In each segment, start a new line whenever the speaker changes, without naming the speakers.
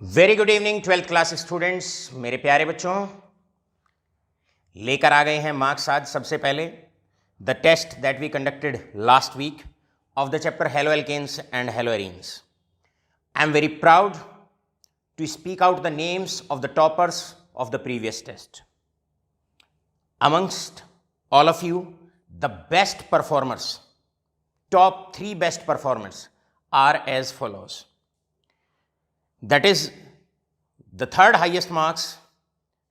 Very good evening 12th class students. मेरे प्यारे बच्चों, लेकर आ गए हैं मार्क्स आज। सबसे पहले the test that we conducted last week of the chapter halo alkanes and halo arenes. I am very proud to speak out the names of the toppers of the previous test. Amongst all of you, the best performers, top 3 best performers are as follows. That is, the third highest marks,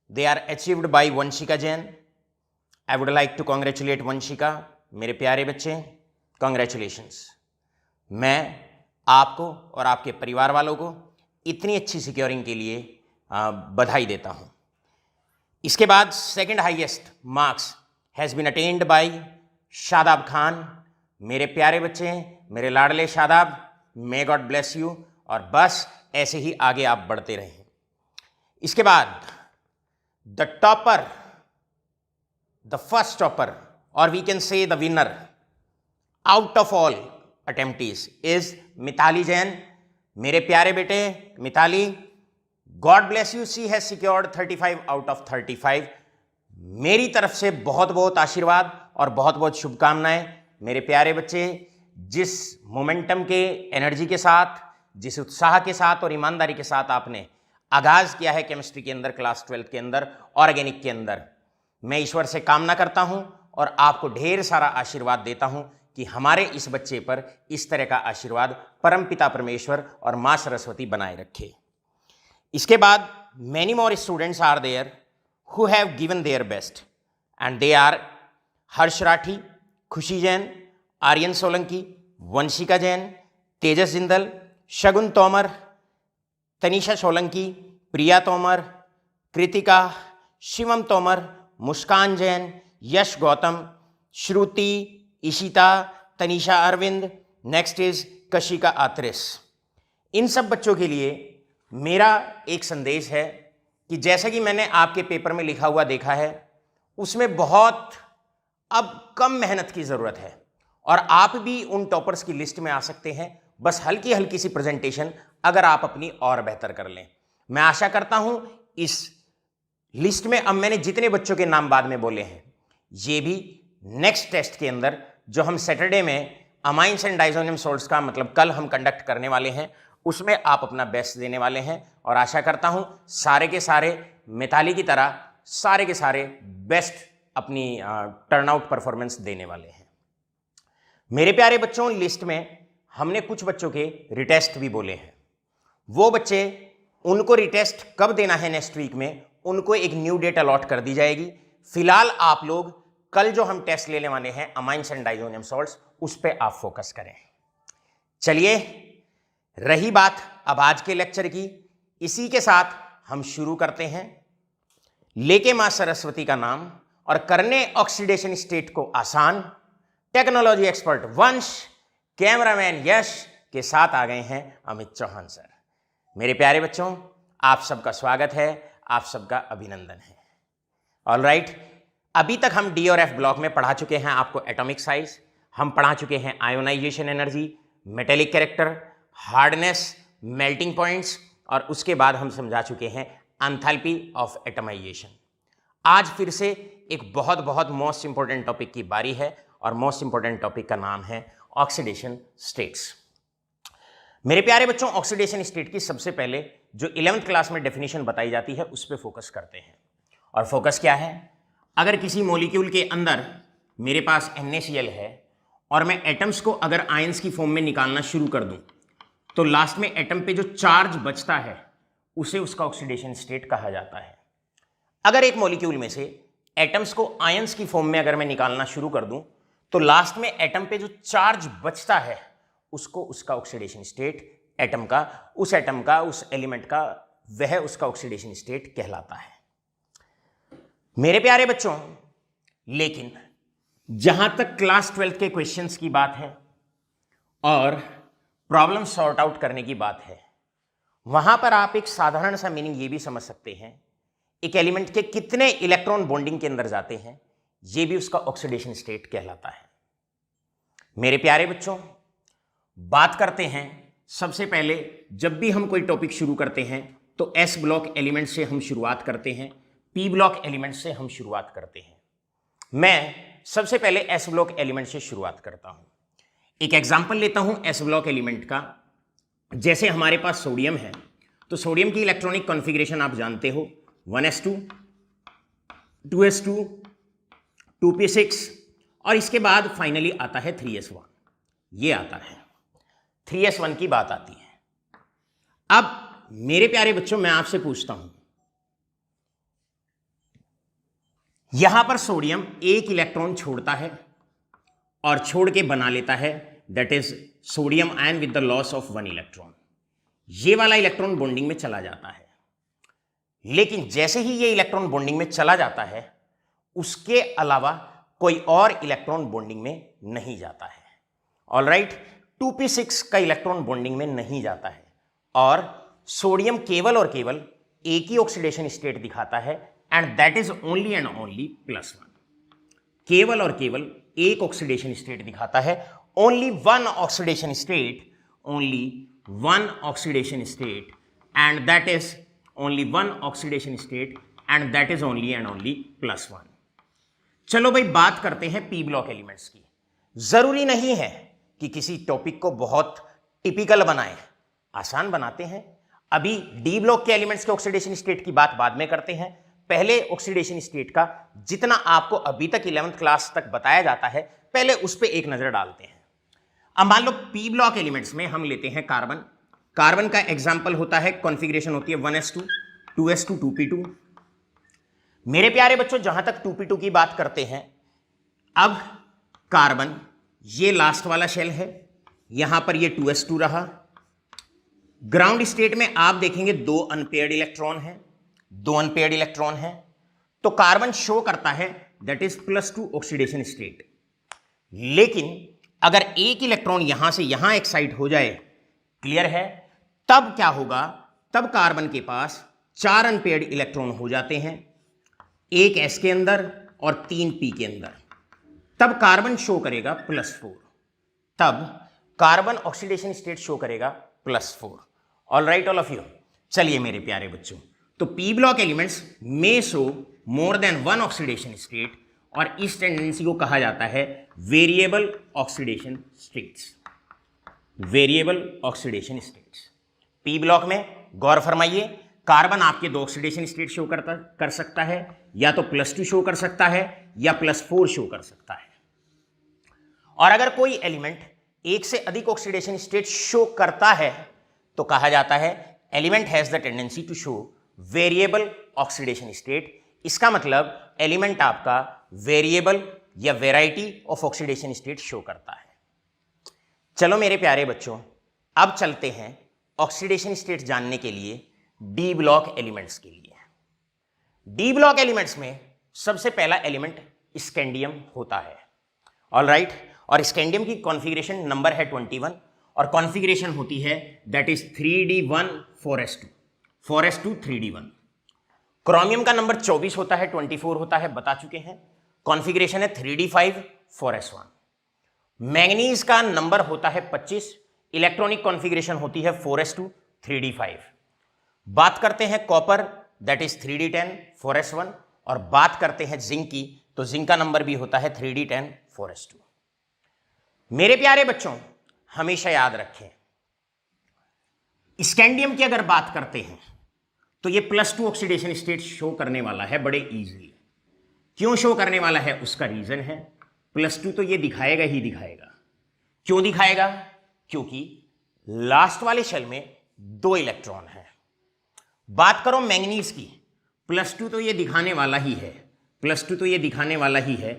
they are achieved by Vanshika Jain. I would like to congratulate Vanshika. मेरे प्यारे बच्चे, congratulations. मैं आपको और आपके परिवार वालों को इतनी अच्छी सिक्योरिंग के लिए बधाई देता हूँ। इसके बाद second highest marks has been attended by Shadab Khan. मेरे प्यारे बच्चे, मेरे लाडले Shadab, may God bless you, और बस ऐसे ही आगे आप बढ़ते रहें। इसके बाद the topper, the first topper, और we can say the winner out of all attemptees is Mitali Jain. मेरे प्यारे बेटे Mitali, God bless you, she has secured 35 out of 35। मेरी तरफ से बहुत बहुत आशीर्वाद और बहुत बहुत शुभकामनाएं। मेरे प्यारे बच्चे, जिस मोमेंटम के, एनर्जी के साथ, जिस उत्साह के साथ और ईमानदारी के साथ आपने आगाज़ किया है केमिस्ट्री के अंदर, क्लास 12 के अंदर, ऑर्गेनिक के अंदर, मैं ईश्वर से कामना करता हूं और आपको ढेर सारा आशीर्वाद देता हूं कि हमारे इस बच्चे पर इस तरह का आशीर्वाद परमपिता परमेश्वर और माँ सरस्वती बनाए रखे। इसके बाद many more students are there who have given their best and they are Harsh Rathi, Khushi Jain, Aryan Solanki, Vanshika Jain, Tejas Jindal, Shagun Tomar, Tanisha Solanki, Priya Tomar, Kritika, Shivam Tomar, Muskan Jain, Yash Gautam, Shruti, Ishita, Tanisha Arvind, next is Kashika Atris. इन सब बच्चों के लिए मेरा एक संदेश है कि जैसा कि मैंने आपके पेपर में लिखा हुआ देखा है, उसमें बहुत अब कम मेहनत की ज़रूरत है और आप भी उन टॉपर्स की लिस्ट में आ सकते हैं। बस हल्की हल्की सी प्रेजेंटेशन अगर आप अपनी और बेहतर कर लें। मैं आशा करता हूं इस लिस्ट में अब मैंने जितने बच्चों के नाम बाद में बोले हैं, ये भी नेक्स्ट टेस्ट के अंदर जो हम सैटरडे में अमाइंस एंड डाइजोनियम सॉल्ट्स का, मतलब कल हम कंडक्ट करने वाले हैं, उसमें आप अपना बेस्ट देने वाले हैं। और आशा करता हूं सारे के सारे मिताली की तरह सारे के सारे बेस्ट अपनी टर्नआउट परफॉर्मेंस देने वाले हैं। मेरे प्यारे बच्चों, लिस्ट में हमने कुछ बच्चों के रिटेस्ट भी बोले हैं। वो बच्चे, उनको रिटेस्ट कब देना है नेक्स्ट वीक में, उनको एक न्यू डेट अलॉट कर दी जाएगी। फिलहाल आप लोग कल जो हम टेस्ट लेने वाले हैं अमाइंस एंड डाइजोनियम सॉल्ट्स, उस पर आप फोकस करें। चलिए, रही बात अब आज के लेक्चर की, इसी के साथ हम शुरू करते हैं। लेके मां सरस्वती का नाम और करने ऑक्सीडेशन स्टेट को आसान, टेक्नोलॉजी एक्सपर्ट वंश, कैमरामैन यश के साथ आ गए हैं अमित चौहान सर। मेरे प्यारे बच्चों, आप सबका स्वागत है, आप सबका अभिनंदन है। ऑलराइट, अभी तक हम डी और एफ ब्लॉक में पढ़ा चुके हैं आपको एटॉमिक साइज, हम पढ़ा चुके हैं ionisation energy, metallic character, hardness, melting points, और उसके बाद हम समझा चुके हैं एंथैल्पी ऑफ एटमाइजेशन। आज फिर से एक बहुत बहुत मोस्ट इंपॉर्टेंट टॉपिक की बारी है और मोस्ट इंपॉर्टेंट टॉपिक का नाम है ऑक्सीडेशन स्टेट्स। मेरे प्यारे बच्चों, ऑक्सीडेशन स्टेट की सबसे पहले जो 11th क्लास में डेफिनेशन बताई जाती है उस पर फोकस करते हैं। और फोकस क्या है? अगर किसी मॉलिक्यूल के अंदर मेरे पास NaCl है और मैं एटम्स को अगर आयंस की फॉर्म में निकालना शुरू कर दूं, तो लास्ट में एटम पे जो चार्ज बचता है उसे उसका ऑक्सीडेशन स्टेट कहा जाता है। अगर एक मॉलिक्यूल में से एटम्स को आयंस की फॉर्म में अगर मैं निकालना शुरू कर दूं, तो लास्ट में एटम पे जो चार्ज बचता है उसको उसका ऑक्सीडेशन स्टेट, एटम का, उस एलिमेंट का, वह उसका ऑक्सीडेशन स्टेट कहलाता है। मेरे प्यारे बच्चों, लेकिन जहां तक क्लास 12 के क्वेश्चंस की बात है और प्रॉब्लम सॉर्ट आउट करने की बात है, वहां पर आप एक साधारण सा मीनिंग ये भी समझ सकते हैं, एक एलिमेंट के कितने इलेक्ट्रॉन बॉन्डिंग के अंदर जाते हैं, यह भी उसका ऑक्सीडेशन स्टेट कहलाता है। मेरे प्यारे बच्चों, बात करते हैं सबसे पहले जब भी हम कोई टॉपिक शुरू करते हैं तो एस ब्लॉक एलिमेंट से हम शुरुआत करते हैं, पी ब्लॉक एलिमेंट से हम शुरुआत करते हैं। मैं सबसे पहले एस ब्लॉक एलिमेंट से शुरुआत करता हूं। एक एग्जांपल लेता हूं एस ब्लॉक एलिमेंट का। जैसे हमारे पास सोडियम है, तो सोडियम की इलेक्ट्रॉनिक कॉन्फ़िगरेशन आप जानते हो, 1s2, 2s2, 2p6 और इसके बाद फाइनली आता है 3s1। ये आता है 3s1 की बात आती है। अब मेरे प्यारे बच्चों, मैं आपसे पूछता हूं, यहां पर सोडियम एक इलेक्ट्रॉन छोड़ता है और छोड़ के बना लेता है, that is sodium ion with the loss of 1 electron. ये वाला इलेक्ट्रॉन बॉन्डिंग में चला जाता है, लेकिन जैसे ही ये इलेक्ट्रॉन बॉन्डिंग में चला जाता है, उसके अलावा कोई और इलेक्ट्रॉन बॉन्डिंग में नहीं जाता है। ऑलराइट, 2p6 का इलेक्ट्रॉन बॉन्डिंग में नहीं जाता है और सोडियम केवल और केवल एक ही ऑक्सीडेशन स्टेट दिखाता है, and that is only and only +1। केवल और केवल एक ऑक्सीडेशन स्टेट दिखाता है, only one oxidation state, only one oxidation state, and that is only one oxidation state, and that is only and only +1। चलो भाई, बात करते हैं पी ब्लॉक एलिमेंट्स की। जरूरी नहीं है कि किसी टॉपिक को बहुत टिपिकल बनाएं, आसान बनाते हैं। अभी डी ब्लॉक के एलिमेंट्स के ऑक्सीडेशन स्टेट की बात बाद में करते हैं। पहले ऑक्सीडेशन स्टेट का जितना आपको अभी तक 11th क्लास तक बताया जाता है, पहले उस पर एक नजर डालते हैं। अब मान लो पी ब्लॉक एलिमेंट्स में हम लेते हैं कार्बन। कार्बन का एग्जाम्पल होता है, कॉन्फ़िगरेशन होती है 1s2, 2s2, 2p2। मेरे प्यारे बच्चों, जहां तक 2p2 की बात करते हैं, अब कार्बन ये लास्ट वाला शेल है, यहां पर ये 2s2 रहा। ग्राउंड स्टेट में आप देखेंगे 2 अनपेयर्ड इलेक्ट्रॉन है, 2 अनपेयर्ड इलेक्ट्रॉन है, तो कार्बन शो करता है दैट इज +2 ऑक्सीडेशन स्टेट। लेकिन अगर एक इलेक्ट्रॉन यहां से यहां एक्साइट हो जाए, क्लियर है, तब क्या होगा? तब कार्बन के पास 4 अनपेयर्ड इलेक्ट्रॉन हो जाते हैं, एक s के अंदर और 3 p के अंदर। तब कार्बन शो करेगा +4, तब कार्बन ऑक्सीडेशन स्टेट शो करेगा +4। All right all of you. चलिए मेरे प्यारे बच्चों, तो पी ब्लॉक एलिमेंट्स में शो मोर देन वन ऑक्सीडेशन स्टेट, और इस टेंडेंसी को कहा जाता है variable oxidation states. Variable oxidation states P block में गौर फरमाइए, कार्बन आपके 2 ऑक्सीडेशन स्टेट शो कर सकता है, या तो +2 शो कर सकता है या +4 शो कर सकता है। और अगर कोई एलिमेंट एक से अधिक ऑक्सीडेशन स्टेट शो करता है तो कहा जाता है element has the tendency to show variable oxidation state. इसका मतलब एलिमेंट आपका वेरिएबल या variety of oxidation state show करता है। चलो मेरे प्यारे बच्चों, अब चलते हैं ऑक्सीडेशन स्टेट जानने के लिए डी ब्लॉक एलिमेंट्स के लिए। डी ब्लॉक एलिमेंट्स में सबसे पहला एलिमेंट स्कैंडियम होता है। ऑल राइट, और स्कैंडियम की कॉन्फ़िगरेशन नंबर है 21 और कॉन्फ़िगरेशन होती है that is 3d1 4s2, 4s2 3d1। Chromium का नंबर 24 होता है, 24 होता है, बता चुके हैं। कॉन्फ़िगरेशन है 3d5 4s1। मैंगनीज का नंबर होता है 25, इलेक्ट्रॉनिक कॉन्फ़िगरेशन होती है 4s2 3d5। बात करते हैं copper, that is 3d10 4s1, और बात करते हैं जिंक की, तो जिंक का नंबर भी होता है 3d10 4s2। मेरे प्यारे बच्चों, हमेशा याद रखें, स्कैंडियम की अगर बात करते हैं तो ये +2 ऑक्सीडेशन स्टेट शो करने वाला है बड़े इजीली। क्यों शो करने वाला है, उसका रीजन है, +2 तो ये दिखाएगा ही दिखाएगा। क्यों दिखाएगा? क्योंकि लास्ट वाले शेल में 2 इलेक्ट्रॉन है। बात करो मैंगनीज की, +2 तो ये दिखाने वाला ही है, +2 तो ये दिखाने वाला ही है।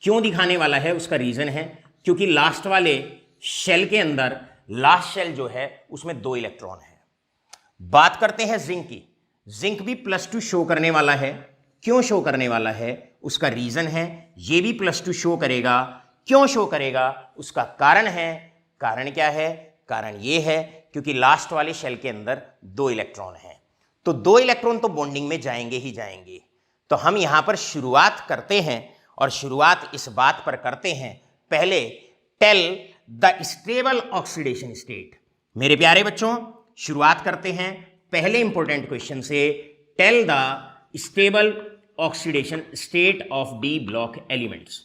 क्यों दिखाने वाला है, उसका रीजन है, क्योंकि लास्ट वाले शेल के अंदर, लास्ट शेल जो है उसमें 2 इलेक्ट्रॉन है। बात करते हैं जिंक की, जिंक भी +2 शो करने वाला है। क्यों शो करने वाला है, उसका रीजन है, ये भी +2 शो करेगा। क्यों शो करेगा, उसका कारण है। कारण क्या है? कारण ये है क्योंकि लास्ट वाले शेल के अंदर 2 इलेक्ट्रॉन है, तो 2 इलेक्ट्रॉन तो बॉन्डिंग में जाएंगे ही जाएंगे। तो हम यहां पर शुरुआत करते हैं, और शुरुआत इस बात पर करते हैं, पहले tell the stable oxidation state. मेरे प्यारे बच्चों, शुरुआत करते हैं पहले इंपॉर्टेंट क्वेश्चन से, tell the stable oxidation state of D block elements.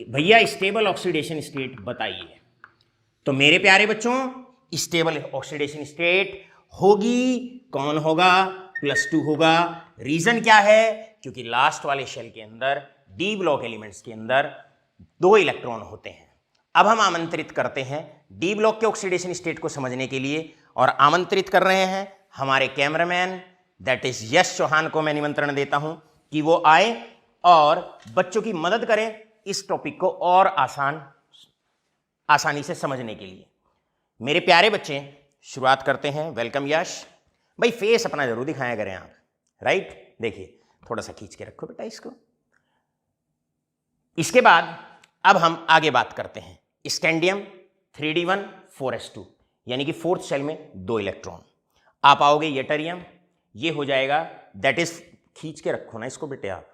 भैया स्टेबल ऑक्सीडेशन स्टेट बताइए। तो मेरे प्यारे बच्चों, स्टेबल ऑक्सीडेशन स्टेट होगी, कौन होगा? +2 होगा। रीजन क्या है? क्योंकि लास्ट वाले शेल के अंदर, डी ब्लॉक एलिमेंट्स के अंदर 2 इलेक्ट्रॉन होते हैं। अब हम आमंत्रित करते हैं डी ब्लॉक के ऑक्सीडेशन स्टेट को समझने के लिए, और आमंत्रित कर रहे हैं हमारे कैमरामैन दैट इज यश चौहान को मैं निमंत्रण देता हूं कि वो आए और बच्चों की मदद करें इस टॉपिक को और आसानी से समझने के लिए। मेरे प्यारे बच्चे, शुरुआत करते हैं। वेलकम यश भाई, फेस अपना जरूर दिखाया करें आप, राइट? देखिए थोड़ा सा खींच के रखो बेटा इसको। इसके बाद अब हम आगे बात करते हैं स्कैंडियम 3d1 4s2, यानी कि फोर्थ शेल में 2 इलेक्ट्रॉन। आप आओगे यटरियम, ये हो जाएगा, दैट इज, खींच के रखो ना इसको बेटे आप।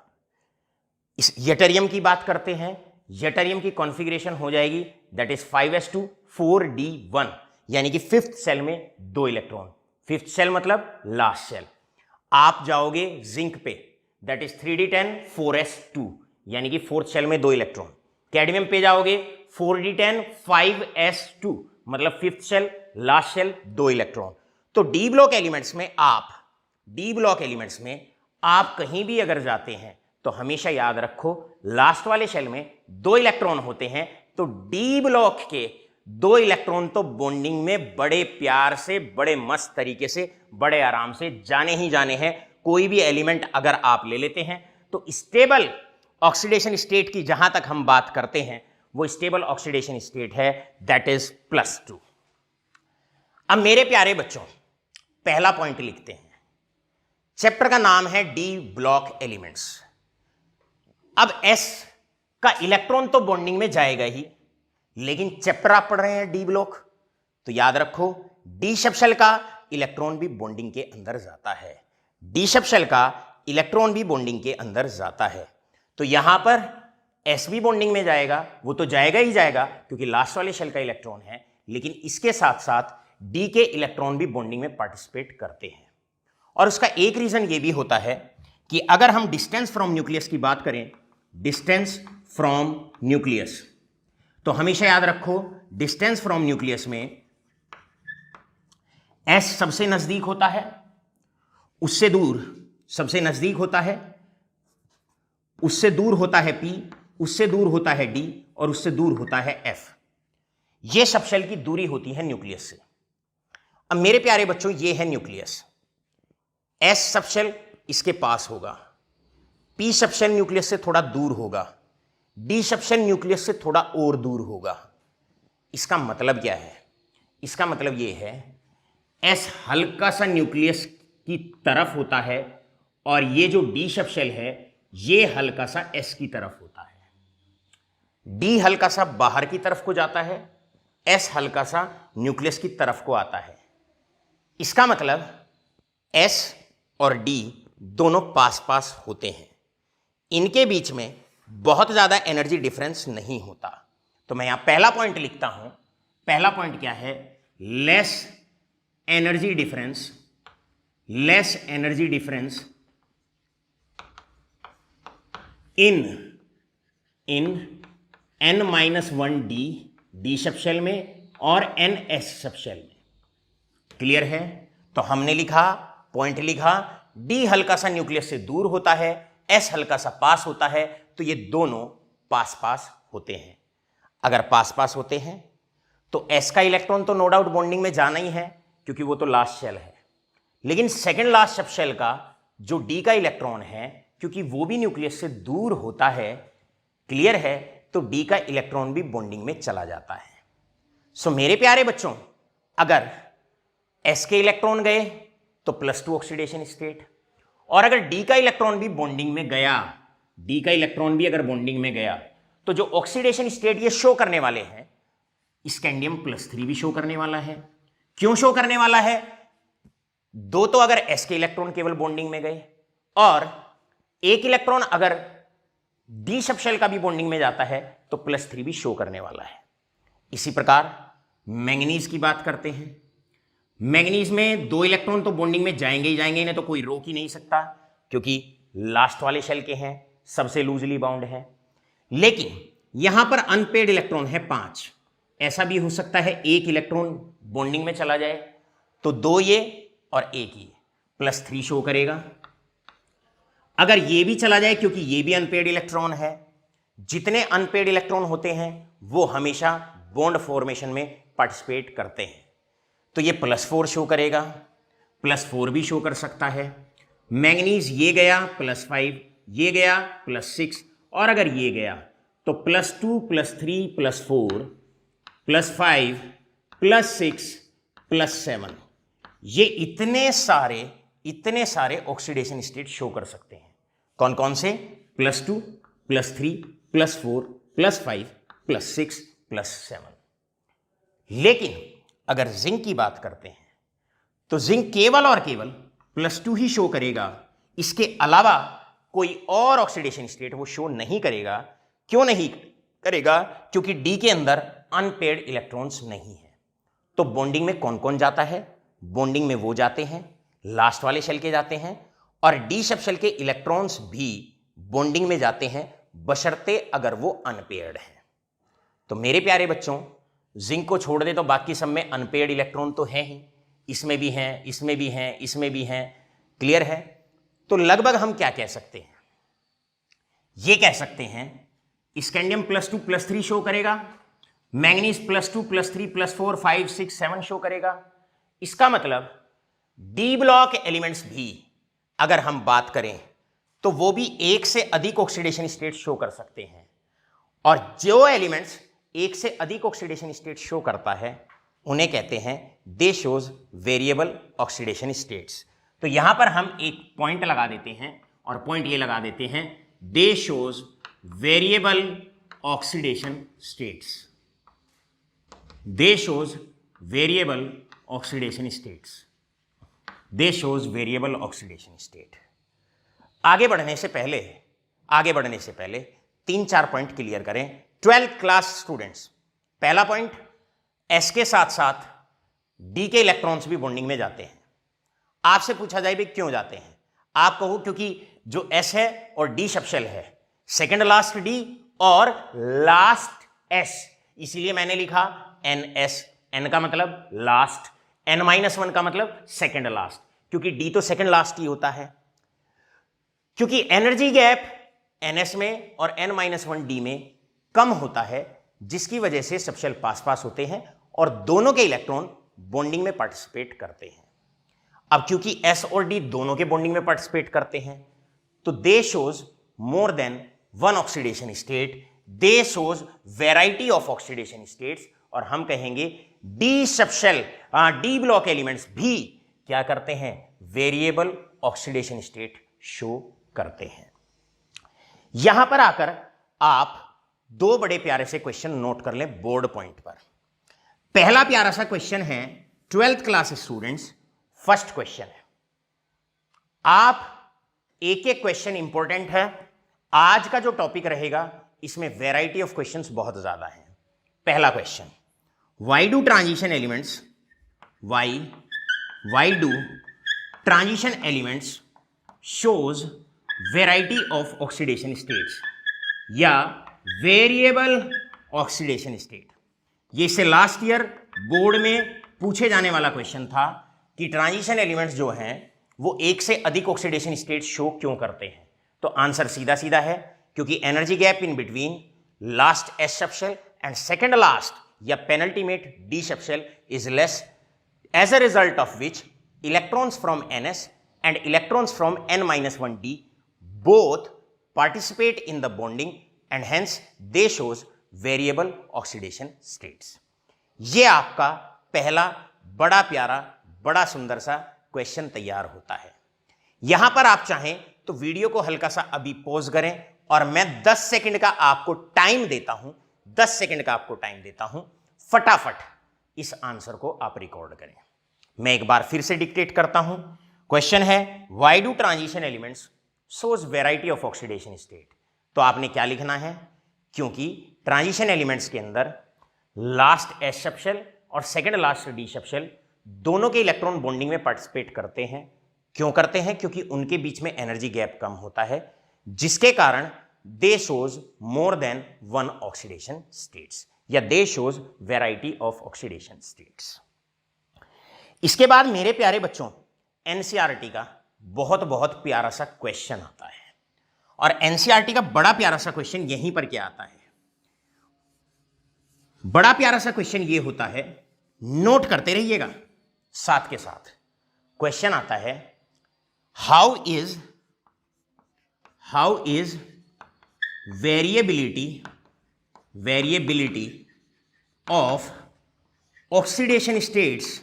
इस यटरियम की बात करते हैं, यटरियम की कॉन्फ़िगरेशन हो जाएगी दैट इज 5s2 4d1, यानी कि फिफ्थ सेल में 2 इलेक्ट्रॉन। फिफ्थ सेल मतलब लास्ट सेल। आप जाओगे जिंक पे, दैट इज 3d10 4s2, यानी कि फोर्थ सेल में 2 इलेक्ट्रॉन। कैडमियम पे जाओगे 4d10 5s2, मतलब fifth shell, last shell, 2 electron. तो डी ब्लॉक एलिमेंट्स में आप कहीं भी अगर जाते हैं तो हमेशा याद रखो लास्ट वाले शेल में 2 इलेक्ट्रॉन होते हैं। तो डी ब्लॉक के 2 इलेक्ट्रॉन तो बॉन्डिंग में बड़े प्यार से, बड़े मस्त तरीके से, बड़े आराम से जाने ही जाने हैं। कोई भी एलिमेंट अगर आप ले लेते हैं तो स्टेबल ऑक्सीडेशन स्टेट की जहां तक हम बात करते हैं, वो स्टेबल ऑक्सीडेशन स्टेट है दैट इज +2। अब मेरे प्यारे बच्चों, पहला पॉइंट लिखते हैं। चैप्टर का नाम है डी ब्लॉक एलिमेंट्स। अब S का इलेक्ट्रॉन तो बॉन्डिंग में जाएगा ही, लेकिन चैप्टर आप पढ़ रहे हैं डी ब्लॉक, तो याद रखो डी सबशेल का इलेक्ट्रॉन भी बॉन्डिंग के अंदर जाता है। डी सबशेल का इलेक्ट्रॉन भी बॉन्डिंग के अंदर जाता है। तो यहां पर S भी बॉन्डिंग में जाएगा, वो तो जाएगा ही जाएगा क्योंकि लास्ट वाले शेल का इलेक्ट्रॉन है, लेकिन इसके साथ साथ डी के इलेक्ट्रॉन भी बॉन्डिंग में पार्टिसिपेट करते हैं। और उसका एक रीजन ये भी होता है कि अगर हम डिस्टेंस फ्रॉम न्यूक्लियस की बात करें, डिस्टेंस फ्रॉम न्यूक्लियस, तो हमेशा याद रखो डिस्टेंस फ्रॉम न्यूक्लियस में S सबसे नजदीक होता है, उससे दूर सबसे नजदीक होता है, उससे दूर होता है P, उससे दूर होता है D, और उससे दूर होता है F। ये सबशेल की दूरी होती है न्यूक्लियस से। अब मेरे प्यारे बच्चों, ये है न्यूक्लियस, S सबशेल इसके पास होगा, P सबशेल न्यूक्लियस से थोड़ा दूर होगा, D सबशेल न्यूक्लियस से थोड़ा और दूर होगा। इसका मतलब क्या है? इसका मतलब ये है S हल्का सा न्यूक्लियस की तरफ होता है, और ये जो D सबशेल है ये हल्का सा S की तरफ होता है। D हल्का सा बाहर की तरफ को जाता है, S हल्का सा न्यूक्लियस की तरफ को आता है। इसका मतलब S और D दोनों पास पास होते हैं, इनके बीच में बहुत ज्यादा एनर्जी डिफरेंस नहीं होता। तो मैं यहां पहला पॉइंट लिखता हूं। पहला पॉइंट क्या है? Less energy difference in n-1 D subshell में और NS सबशेल में। क्लियर है? तो हमने लिखा, पॉइंट लिखा, D हल्का सा न्यूक्लियस से दूर होता है, S हल्का सा पास होता है, तो ये दोनों पास पास होते हैं। अगर पास पास होते हैं तो S का इलेक्ट्रॉन तो नो डाउट बॉन्डिंग में जाना ही है क्योंकि वो तो लास्ट शेल है, लेकिन सेकेंड लास्ट सबशेल का जो D का इलेक्ट्रॉन है, क्योंकि वो भी न्यूक्लियस से दूर होता है, क्लियर है, तो D का इलेक्ट्रॉन भी बॉन्डिंग में चला जाता है। सो मेरे प्यारे बच्चों, अगर S के इलेक्ट्रॉन गए तो +2 ऑक्सीडेशन स्टेट, और अगर D का इलेक्ट्रॉन भी बॉन्डिंग में गया, D का इलेक्ट्रॉन भी अगर बॉन्डिंग में गया, तो जो ऑक्सीडेशन स्टेट ये शो करने वाले हैं, स्कैंडियम +3 भी शो करने वाला है। क्यों शो करने वाला है? दो तो अगर S के इलेक्ट्रॉन केवल बॉन्डिंग में गए, और एक इलेक्ट्रॉन अगर D सबशेल का भी बॉन्डिंग में जाता है तो +3 भी शो करने वाला है। इसी प्रकार मैंगनीज की बात करते हैं। मैंगनीज में 2 इलेक्ट्रॉन तो बॉन्डिंग में जाएंगे ही जाएंगे, इन्हें तो कोई रोक ही नहीं सकता क्योंकि लास्ट वाले शेल के हैं, सबसे लूजली बाउंड है। लेकिन यहां पर अनपेड इलेक्ट्रॉन है 5। ऐसा भी हो सकता है 1 इलेक्ट्रॉन बॉन्डिंग में चला जाए, तो 2 ये और 1 ये, +3 शो करेगा। अगर ये भी चला जाए, क्योंकि ये भी अनपेड इलेक्ट्रॉन है, जितने अनपेड इलेक्ट्रॉन होते हैं वो हमेशा बॉन्ड फॉर्मेशन में पार्टिसिपेट करते हैं, तो ये +4 शो करेगा, +4 भी शो कर सकता है। मैंगनीज ये गया +5, ये गया +6, और अगर ये गया तो +2 +3 +4 +5 +6 +7, ये इतने सारे ऑक्सीडेशन स्टेट शो कर सकते हैं। कौन कौन से? +2 +3 +4 +5 +6 +7। लेकिन अगर जिंक की बात करते हैं तो जिंक केवल और केवल +2 ही शो करेगा, इसके अलावा कोई और ऑक्सीडेशन स्टेट वो शो नहीं करेगा। क्यों नहीं करेगा? क्योंकि डी के अंदर अनपेड इलेक्ट्रॉन्स नहीं है। तो बॉन्डिंग में कौन कौन जाता है? बॉन्डिंग में वो जाते हैं, लास्ट वाले शेल के जाते हैं, और डी सब शेल के इलेक्ट्रॉन्स भी बॉन्डिंग में जाते हैं, बशर्ते अगर वो अनपेयर्ड हैं। तो मेरे प्यारे बच्चों, जिंक को छोड़ दे तो बाकी सब में अनपेयर्ड इलेक्ट्रॉन तो हैं ही, इसमें भी हैं, इसमें भी हैं, इसमें भी हैं। क्लियर है? तो लगभग हम क्या कह सकते हैं? ये कह सकते हैं स्कैंडियम +2 +3 शो करेगा, मैंगनीज +2 +3 +4 5 6 7 शो करेगा। इसका मतलब डी ब्लॉक एलिमेंट्स भी अगर हम बात करें तो वो भी 1 से अधिक ऑक्सीडेशन स्टेट शो कर सकते हैं, और जो एलिमेंट्स 1 से अधिक ऑक्सीडेशन स्टेट शो करता है उन्हें कहते हैं दे शोज वेरिएबल ऑक्सीडेशन स्टेट्स। तो यहां पर हम एक पॉइंट लगा देते हैं, और पॉइंट ये लगा देते हैं दे शोज वेरिएबल ऑक्सीडेशन स्टेट्स। दे शोज वेरिएबल ऑक्सीडेशन स्टेट्स। दे शोज वेरिएबल ऑक्सीडेशन स्टेट। आगे बढ़ने से पहले 3-4 पॉइंट क्लियर करें। 12th क्लास स्टूडेंट्स, पहला पॉइंट, एस के साथ साथ डी के इलेक्ट्रॉन्स भी बॉन्डिंग में जाते हैं। आपसे पूछा जाए भी क्यों जाते हैं, आप कहो क्योंकि जो एस है और डी सब शेल है, सेकंड लास्ट डी और लास्ट एस, इसीलिए मैंने लिखा NS। N का मतलब लास्ट, N-1 का मतलब सेकंड लास्ट, क्योंकि डी तो सेकंड लास्ट ही होता है। क्योंकि एनर्जी गैप NS में और N-1 डी में कम होता है, जिसकी वजह से सब शेल पास पास होते हैं और दोनों के इलेक्ट्रॉन बॉन्डिंग में पार्टिसिपेट करते हैं। अब क्योंकि S और D दोनों के बॉन्डिंग में पार्टिसिपेट करते हैं, तो दे shows more than one oxidation state, they shows variety of oxidation states, और हम कहेंगे डी सब शेल, डी ब्लॉक एलिमेंट्स भी क्या करते हैं? वेरिएबल ऑक्सीडेशन स्टेट शो करते हैं। यहां पर आकर आप 2 बड़े प्यारे से क्वेश्चन नोट कर लें बोर्ड पॉइंट पर। पहला प्यारा सा क्वेश्चन है 12th class students, first question है। आप एक एक क्वेश्चन इंपॉर्टेंट है। आज का जो टॉपिक रहेगा इसमें वैरायटी ऑफ क्वेश्चंस बहुत ज्यादा है। पहला question, why do transition elements shows variety of oxidation states या वेरिएबल ऑक्सीडेशन स्टेट। ये इससे लास्ट ईयर बोर्ड में पूछे जाने वाला क्वेश्चन था कि ट्रांजिशन एलिमेंट्स जो हैं वो 1 से अधिक ऑक्सीडेशन स्टेट शो क्यों करते हैं। तो आंसर सीधा सीधा है, क्योंकि energy gap in between last S सब शेल एंड सेकेंड लास्ट या पेनल्टीमेट डी सब shell is less, as a result of which electrons from NS and electrons from N-1d both participate in the bonding and hence they shows variable oxidation states। ये आपका पहला बड़ा प्यारा बड़ा सुंदर सा क्वेश्चन तैयार होता है। यहां पर आप चाहें तो वीडियो को हल्का सा अभी पॉज करें और मैं 10 सेकंड का आपको टाइम देता हूं, 10 सेकंड का आपको टाइम देता हूं, फटाफट इस आंसर को आप रिकॉर्ड करें। मैं एक बार फिर से डिक्टेट करता हूं। क्वेश्चन है why do transition elements shows variety of oxidation state. तो आपने क्या लिखना है, क्योंकि ट्रांजिशन एलिमेंट्स के अंदर लास्ट एस सब शेल और सेकेंड लास्ट डी सब शेल दोनों के इलेक्ट्रॉन बॉन्डिंग में पार्टिसिपेट करते हैं। क्यों करते हैं? क्योंकि उनके बीच में एनर्जी गैप कम होता है, जिसके कारण they shows more than one oxidation states, या they shows variety of oxidation states. इसके बाद मेरे प्यारे बच्चों, एनसीईआरटी का बहुत बहुत प्यारा सा क्वेश्चन आता है, और एनसीईआरटी का बड़ा प्यारा सा क्वेश्चन यहीं पर क्या आता है? बड़ा प्यारा सा क्वेश्चन ये होता है, नोट करते रहिएगा साथ के साथ। क्वेश्चन आता है, how is variability of oxidation states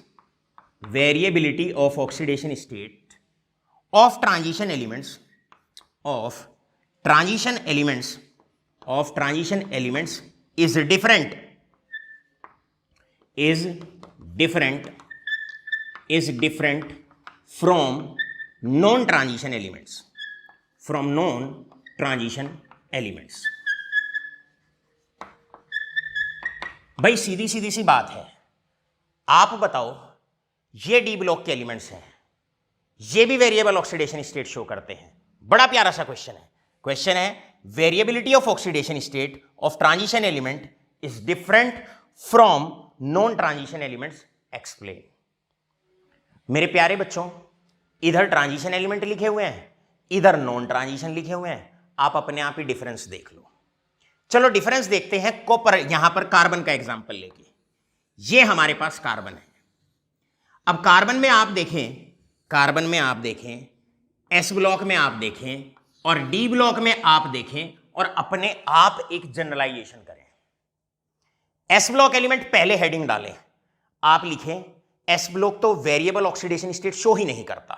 of transition elements is different from non-transition elements. भाई सीधी सी बात है, आप बताओ, ये डी ब्लॉक के एलिमेंट्स हैं, ये भी वेरिएबल ऑक्सीडेशन स्टेट शो करते हैं। बड़ा प्यारा सा क्वेश्चन है। क्वेश्चन है, variability of oxidation state of transition element is different from non transition elements, explain. मेरे प्यारे बच्चों, इधर ट्रांजिशन एलिमेंट लिखे हुए हैं, इधर नॉन ट्रांजिशन लिखे हुए हैं, आप अपने आप ही डिफरेंस देख लो। चलो डिफरेंस देखते हैं। कॉपर, यहां पर कार्बन का एग्जांपल लेके, ये हमारे पास कार्बन है। अब कार्बन में आप देखें, एस ब्लॉक में आप देखें, और डी ब्लॉक में आप देखें, और अपने आप एक जनरलाइजेशन करें। एस ब्लॉक एलिमेंट पहले हेडिंग डालें, आप लिखें एस ब्लॉक तो वेरिएबल ऑक्सीडेशन स्टेट शो ही नहीं करता,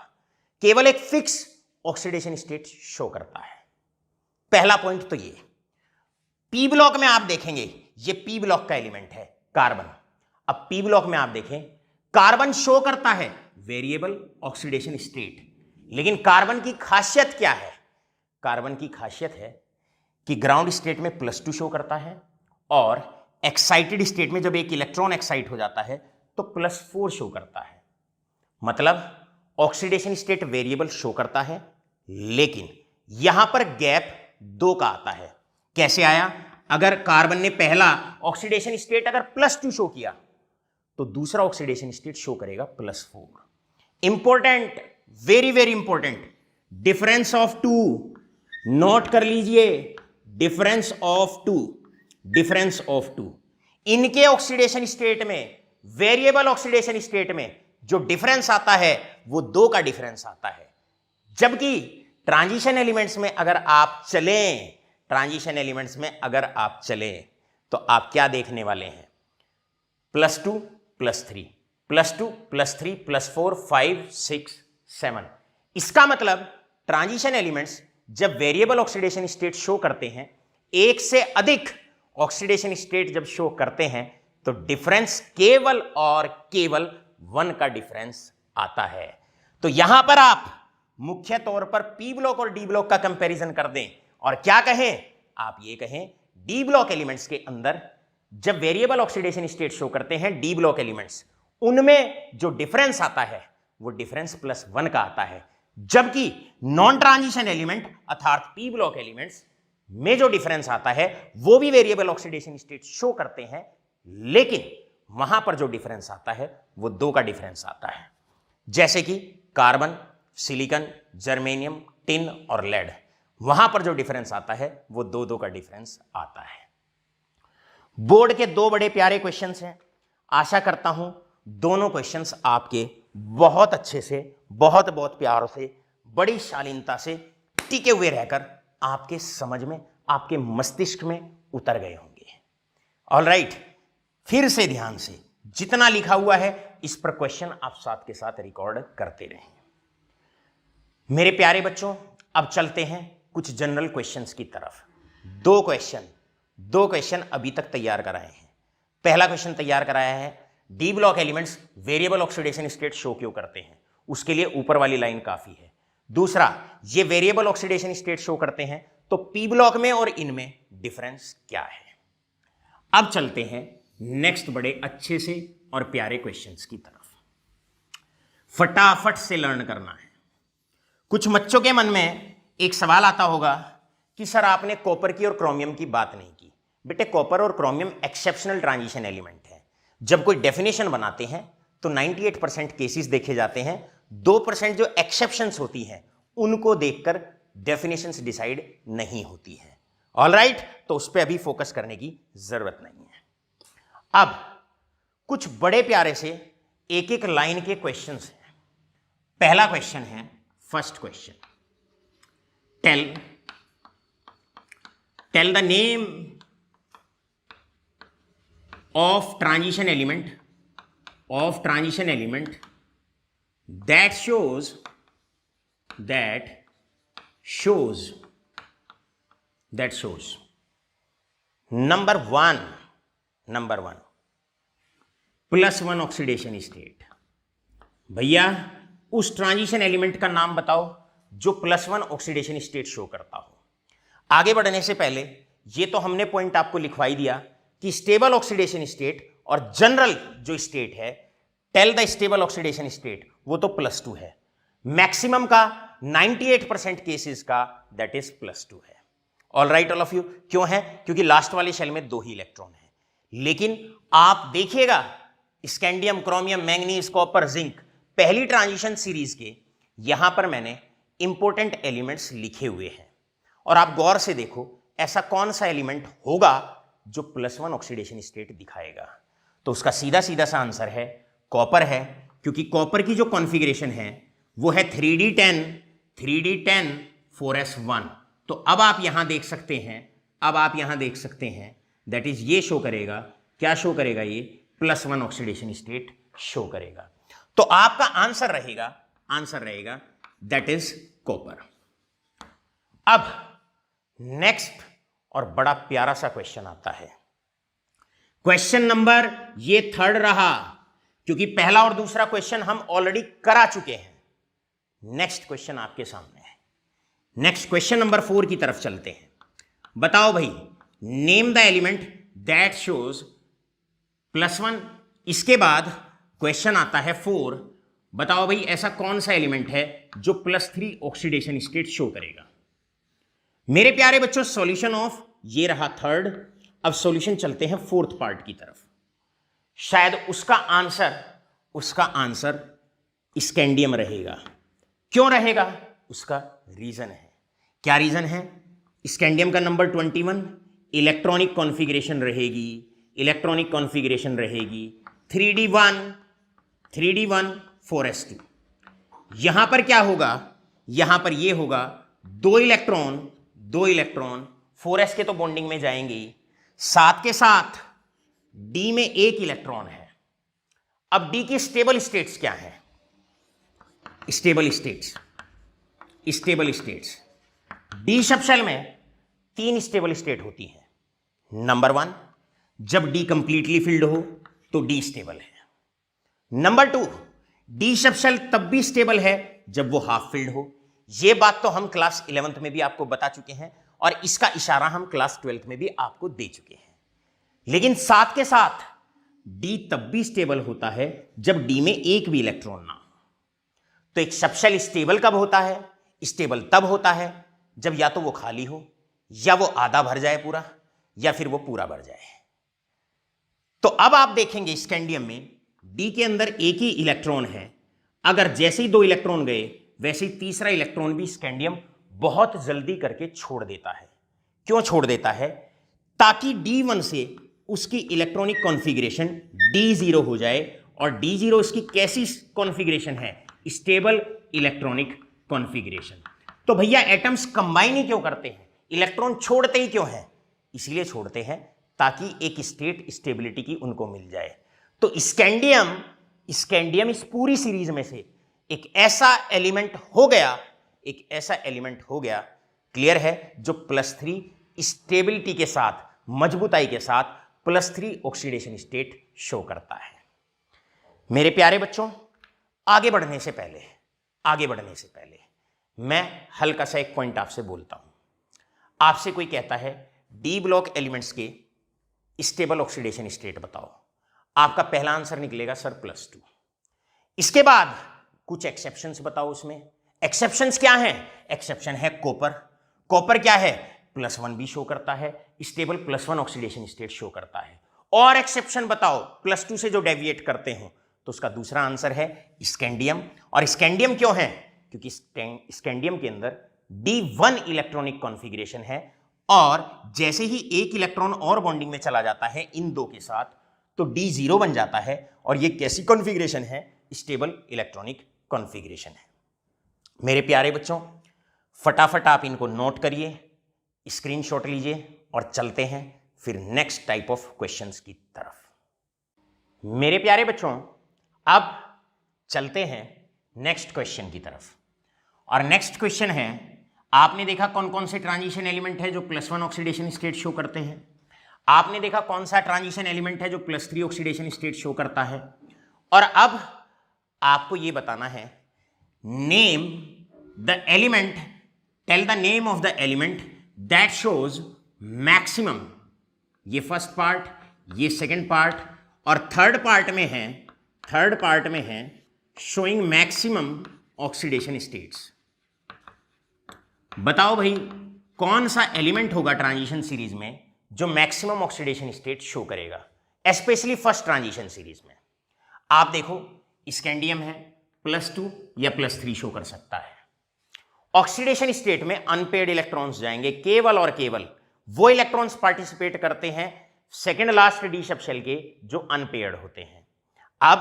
केवल एक फिक्स ऑक्सीडेशन स्टेट शो करता है। पहला पॉइंट तो ये। पी ब्लॉक में आप देखेंगे, ये पी ब्लॉक का एलिमेंट है कार्बन। अब पी ब्लॉक में आप देखें, कार्बन शो करता है वेरिएबल ऑक्सीडेशन स्टेट, लेकिन कार्बन की खासियत क्या है? कार्बन की खासियत है कि ग्राउंड स्टेट में +2 शो करता है, और एक्साइटेड स्टेट में जब एक इलेक्ट्रॉन एक्साइट हो जाता है तो +4 शो करता है। मतलब ऑक्सीडेशन स्टेट वेरिएबल शो करता है, लेकिन यहां पर गैप 2 का आता है। कैसे आया? अगर कार्बन ने पहला ऑक्सीडेशन स्टेट अगर +2 शो किया, तो दूसरा ऑक्सीडेशन स्टेट शो करेगा +4। Important, very very important, difference of 2 note कर लीजिए। डिफरेंस ऑफ टू इनके ऑक्सीडेशन स्टेट में, वेरिएबल ऑक्सीडेशन स्टेट में जो डिफरेंस आता है वो 2 का डिफरेंस आता है। जबकि ट्रांजिशन एलिमेंट्स में अगर आप चलें, तो आप क्या देखने वाले हैं? +2 +3 +2 +3 +4 5 6 7। इसका मतलब ट्रांजिशन एलिमेंट्स जब वेरिएबल ऑक्सीडेशन स्टेट शो करते हैं, एक से अधिक ऑक्सीडेशन स्टेट जब शो करते हैं, तो डिफरेंस केवल और केवल 1 का डिफरेंस आता है। तो यहां पर आप मुख्य तौर पर पी ब्लॉक और डी ब्लॉक का कंपैरिजन कर दें, और क्या कहें? आप ये कहें, डी ब्लॉक एलिमेंट्स के अंदर जब वेरिएबल ऑक्सीडेशन स्टेट शो करते हैं डी ब्लॉक एलिमेंट्स, उनमें जो डिफरेंस आता है वो डिफरेंस +1 का आता है। जबकि नॉन ट्रांजिशन एलिमेंट अर्थात पी ब्लॉक एलिमेंट्स में जो डिफरेंस आता है वो भी वेरिएबल ऑक्सीडेशन स्टेट शो करते हैं, लेकिन वहां पर जो डिफरेंस आता है वो 2 का डिफरेंस आता है। जैसे कि कार्बन, सिलिकॉन, जर्मेनियम, टिन और लेड, वहां पर जो डिफरेंस आता है वो 2 का डिफरेंस आता है। बोर्ड के 2 बड़े प्यारे क्वेश्चंस हैं। आशा करता हूं दोनों क्वेश्चंस आपके बहुत अच्छे से, बहुत प्यार से, बड़ी शालीनता से टिके हुए रहकर आपके समझ में, आपके मस्तिष्क में उतर गए होंगे। ऑलराइट, फिर से ध्यान से जितना लिखा हुआ है इस पर क्वेश्चन आप साथ के साथ रिकॉर्ड करते रहें। मेरे प्यारे बच्चों, अब चलते हैं कुछ जनरल क्वेश्चंस की तरफ। 2 क्वेश्चन अभी तक तैयार कराए हैं। पहला क्वेश्चन तैयार कराया है, D block elements variable oxidation state show क्यों करते हैं? उसके लिए ऊपर वाली लाइन काफी है। दूसरा, ये वेरिएबल ऑक्सीडेशन स्टेट शो करते हैं, तो पी ब्लॉक में और इनमें डिफरेंस क्या है? अब चलते हैं नेक्स्ट बड़े अच्छे से और प्यारे क्वेश्चंस की तरफ। फटाफट से लर्न करना है। कुछ बच्चों के मन में एक सवाल आता होगा कि सर आपने कॉपर की और क्रोमियम की बात नहीं की। बेटे कॉपर और क्रोमियम एक्सेप्शनल ट्रांजिशन एलिमेंट है। जब कोई डेफिनेशन बनाते हैं तो 98% केसेस देखे जाते हैं, 2% जो एक्सेप्शंस होती हैं उनको देखकर डेफिनेशंस डिसाइड नहीं होती है। ऑलराइट, तो उस पर अभी फोकस करने की जरूरत नहीं है। अब कुछ बड़े प्यारे से एक एक लाइन के क्वेश्चंस हैं। पहला क्वेश्चन है, first question, tell the name of transition element that shows number one +1 oxidation state. भैया उस ट्रांजिशन एलिमेंट का नाम बताओ जो +1 ऑक्सीडेशन स्टेट शो करता हो। आगे बढ़ने से पहले ये तो हमने पॉइंट आपको लिखवाई दिया कि स्टेबल ऑक्सीडेशन स्टेट और जनरल जो स्टेट है, tell the stable oxidation state, वो तो +2 है। मैक्सिमम का 98% केसेस का दैट इज +2 है। All right all of you. क्यों है? क्योंकि लास्ट वाले शेल में 2 ही इलेक्ट्रॉन है। लेकिन आप देखिएगा scandium, chromium, manganese, copper, zinc, पहली ट्रांजिशन सीरीज के यहां पर मैंने इंपॉर्टेंट एलिमेंट्स लिखे हुए हैं और आप गौर से देखो ऐसा कौन सा एलिमेंट होगा जो +1 ऑक्सीडेशन स्टेट दिखाएगा। तो उसका सीधा सीधा सा आंसर है कॉपर है, क्योंकि कॉपर की जो कॉन्फ़िगरेशन है वो है 3d10 4s1। तो अब आप यहां देख सकते हैं, दैट इज ये शो करेगा, क्या शो करेगा? ये +1 ऑक्सीडेशन स्टेट शो करेगा। तो आपका आंसर रहेगा दैट इज कॉपर। अब नेक्स्ट और बड़ा प्यारा सा क्वेश्चन आता है। क्वेश्चन नंबर ये 3rd रहा, क्योंकि पहला और दूसरा क्वेश्चन हम ऑलरेडी करा चुके हैं। नेक्स्ट क्वेश्चन आपके सामने है। नेक्स्ट क्वेश्चन नंबर 4 की तरफ चलते हैं। बताओ भाई, name the element that shows +1। इसके बाद क्वेश्चन आता है 4। बताओ भाई ऐसा कौन सा एलिमेंट है जो +3 ऑक्सीडेशन स्टेट शो करेगा। मेरे प्यारे बच्चों, सॉल्यूशन ऑफ ये रहा 3rd। अब सॉल्यूशन चलते हैं 4th पार्ट की तरफ। शायद उसका आंसर स्कैंडियम रहेगा। क्यों रहेगा? उसका रीजन है। क्या रीजन है? स्कैंडियम का नंबर 21, इलेक्ट्रॉनिक कॉन्फ़िगरेशन रहेगी 3d1 4s2। यहां पर क्या होगा? यहां पर ये होगा 2 इलेक्ट्रॉन 4s के तो बॉन्डिंग में जाएंगे ही, साथ के साथ d में 1 इलेक्ट्रॉन है। अब d की स्टेबल स्टेट्स क्या है? स्टेबल स्टेट्स d सबशेल में 3 स्टेबल स्टेट होती है। नंबर 1, जब d कंप्लीटली फिल्ड हो तो d स्टेबल है। नंबर 2, d सबशेल तब भी स्टेबल है जब वो हाफ फिल्ड हो। ये बात तो हम क्लास 11th में भी आपको बता चुके हैं और इसका इशारा हम क्लास 12th में भी आपको दे चुके हैं। लेकिन साथ के साथ d तब भी स्टेबल होता है जब d में 1 भी इलेक्ट्रॉन ना हो। तो एक सबशेल स्टेबल कब होता है? स्टेबल तब होता है जब या तो वो खाली हो, या वो आधा भर जाए पूरा, या फिर वो पूरा भर जाए। तो अब आप देखेंगे स्कैंडियम में d के अंदर 1 ही इलेक्ट्रॉन है। अगर जैसे ही 2 इलेक्ट्रॉन गए वैसे ही तीसरा इलेक्ट्रॉन भी स्कैंडियम बहुत जल्दी करके छोड़ देता है। क्यों छोड़ देता है? ताकि d1 से उसकी इलेक्ट्रॉनिक कॉन्फ़िगरेशन d0 हो जाए। और d0 इसकी कैसी कॉन्फ़िगरेशन है? Stable electronic configuration. तो भैया एटम्स कंबाइन ही क्यों करते हैं? इलेक्ट्रॉन छोड़ते ही क्यों हैं? इसलिए छोड़ते हैं ताकि एक स्टेट स्टेबिलिटी की उनको मिल जाए। तो स्कैंडियम इस पूरी सीरीज में से एक ऐसा एलिमेंट हो गया, क्लियर है, जो +3 स्टेबिलिटी के साथ, मजबूताई के साथ +3 ऑक्सीडेशन स्टेट शो करता है। मेरे प्यारे बच्चों, आगे बढ़ने से पहले मैं हल्का सा एक पॉइंट आपसे बोलता हूं। आपसे कोई कहता है डी ब्लॉक एलिमेंट्स के स्टेबल ऑक्सीडेशन स्टेट बताओ, आपका पहला आंसर निकलेगा सर +2। इसके बाद कुछ एक्सेप्शंस बताओ उसमें। एक्सेप्शंस क्या है? एक्सेप्शन है कॉपर। कॉपर क्या है? +1 भी शो करता है, स्टेबल +1 ऑक्सीडेशन स्टेट शो करता है। और एक्सेप्शन बताओ +2 से जो डेविएट करते हो, तो उसका दूसरा आंसर है स्कैंडियम। और स्कैंडियम क्यों है? क्योंकि स्कैंडियम के अंदर D1 इलेक्ट्रॉनिक कॉन्फ़िगरेशन है, और जैसे ही एक इलेक्ट्रॉन और बॉन्डिंग में चला जाता है इन दो के साथ, तो D0 बन जाता है। और ये कैसी कॉन्फ़िगरेशन है? स्टेबल इलेक्ट्रॉनिक कॉन्फ़िगरेशन है। मेरे प्यारे बच्चों, फटाफट आप इनको नोट करिए, स्क्रीनशॉट लीजिए और चलते हैं फिर नेक्स्ट टाइप ऑफ क्वेश्चंस की तरफ। मेरे प्यारे बच्चों, अब चलते हैं नेक्स्ट क्वेश्चन की तरफ। और नेक्स्ट क्वेश्चन है, आपने देखा कौन कौन से ट्रांजिशन एलिमेंट है जो +1 ऑक्सीडेशन स्टेट शो करते हैं। आपने देखा कौन सा ट्रांजिशन एलिमेंट है जो +3 ऑक्सीडेशन स्टेट शो करता है। और अब आपको यह बताना है, name the element, tell the name of the element that shows maximum. ये फर्स्ट पार्ट, ये सेकंड पार्ट, और थर्ड पार्ट में है शोइंग मैक्सिमम ऑक्सीडेशन स्टेट्स। बताओ भाई, कौन सा एलिमेंट होगा ट्रांजिशन सीरीज में जो मैक्सिमम ऑक्सीडेशन स्टेट शो करेगा, स्पेशली फर्स्ट ट्रांजिशन सीरीज में। आप देखो, स्कैंडियम है, +2 या +3 शो कर सकता है। ऑक्सीडेशन स्टेट में अनपेयर्ड इलेक्ट्रॉन्स जाएंगे, केवल और केवल वो इलेक्ट्रॉन्स पार्टिसिपेट करते हैं सेकेंड लास्ट डी सबशेल के जो अनपेयर्ड होते हैं। अब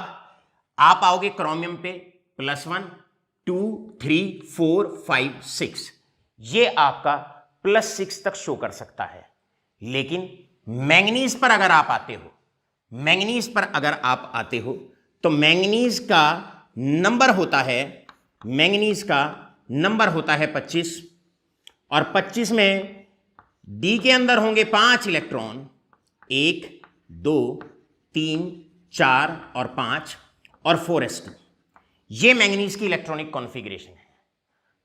आप आओगे क्रोमियम पे, +1, 2, 3, 4, 5, 6, ये आपका +6 तक शो कर सकता है। लेकिन मैंगनीज पर अगर आप आते हो, तो मैंगनीज का नंबर होता है 25, और 25 में डी के अंदर होंगे 5 इलेक्ट्रॉन, 1, 2, 3, 4 और 5, और 4s2। ये मैंगनीज की इलेक्ट्रॉनिक कॉन्फ़िगरेशन है।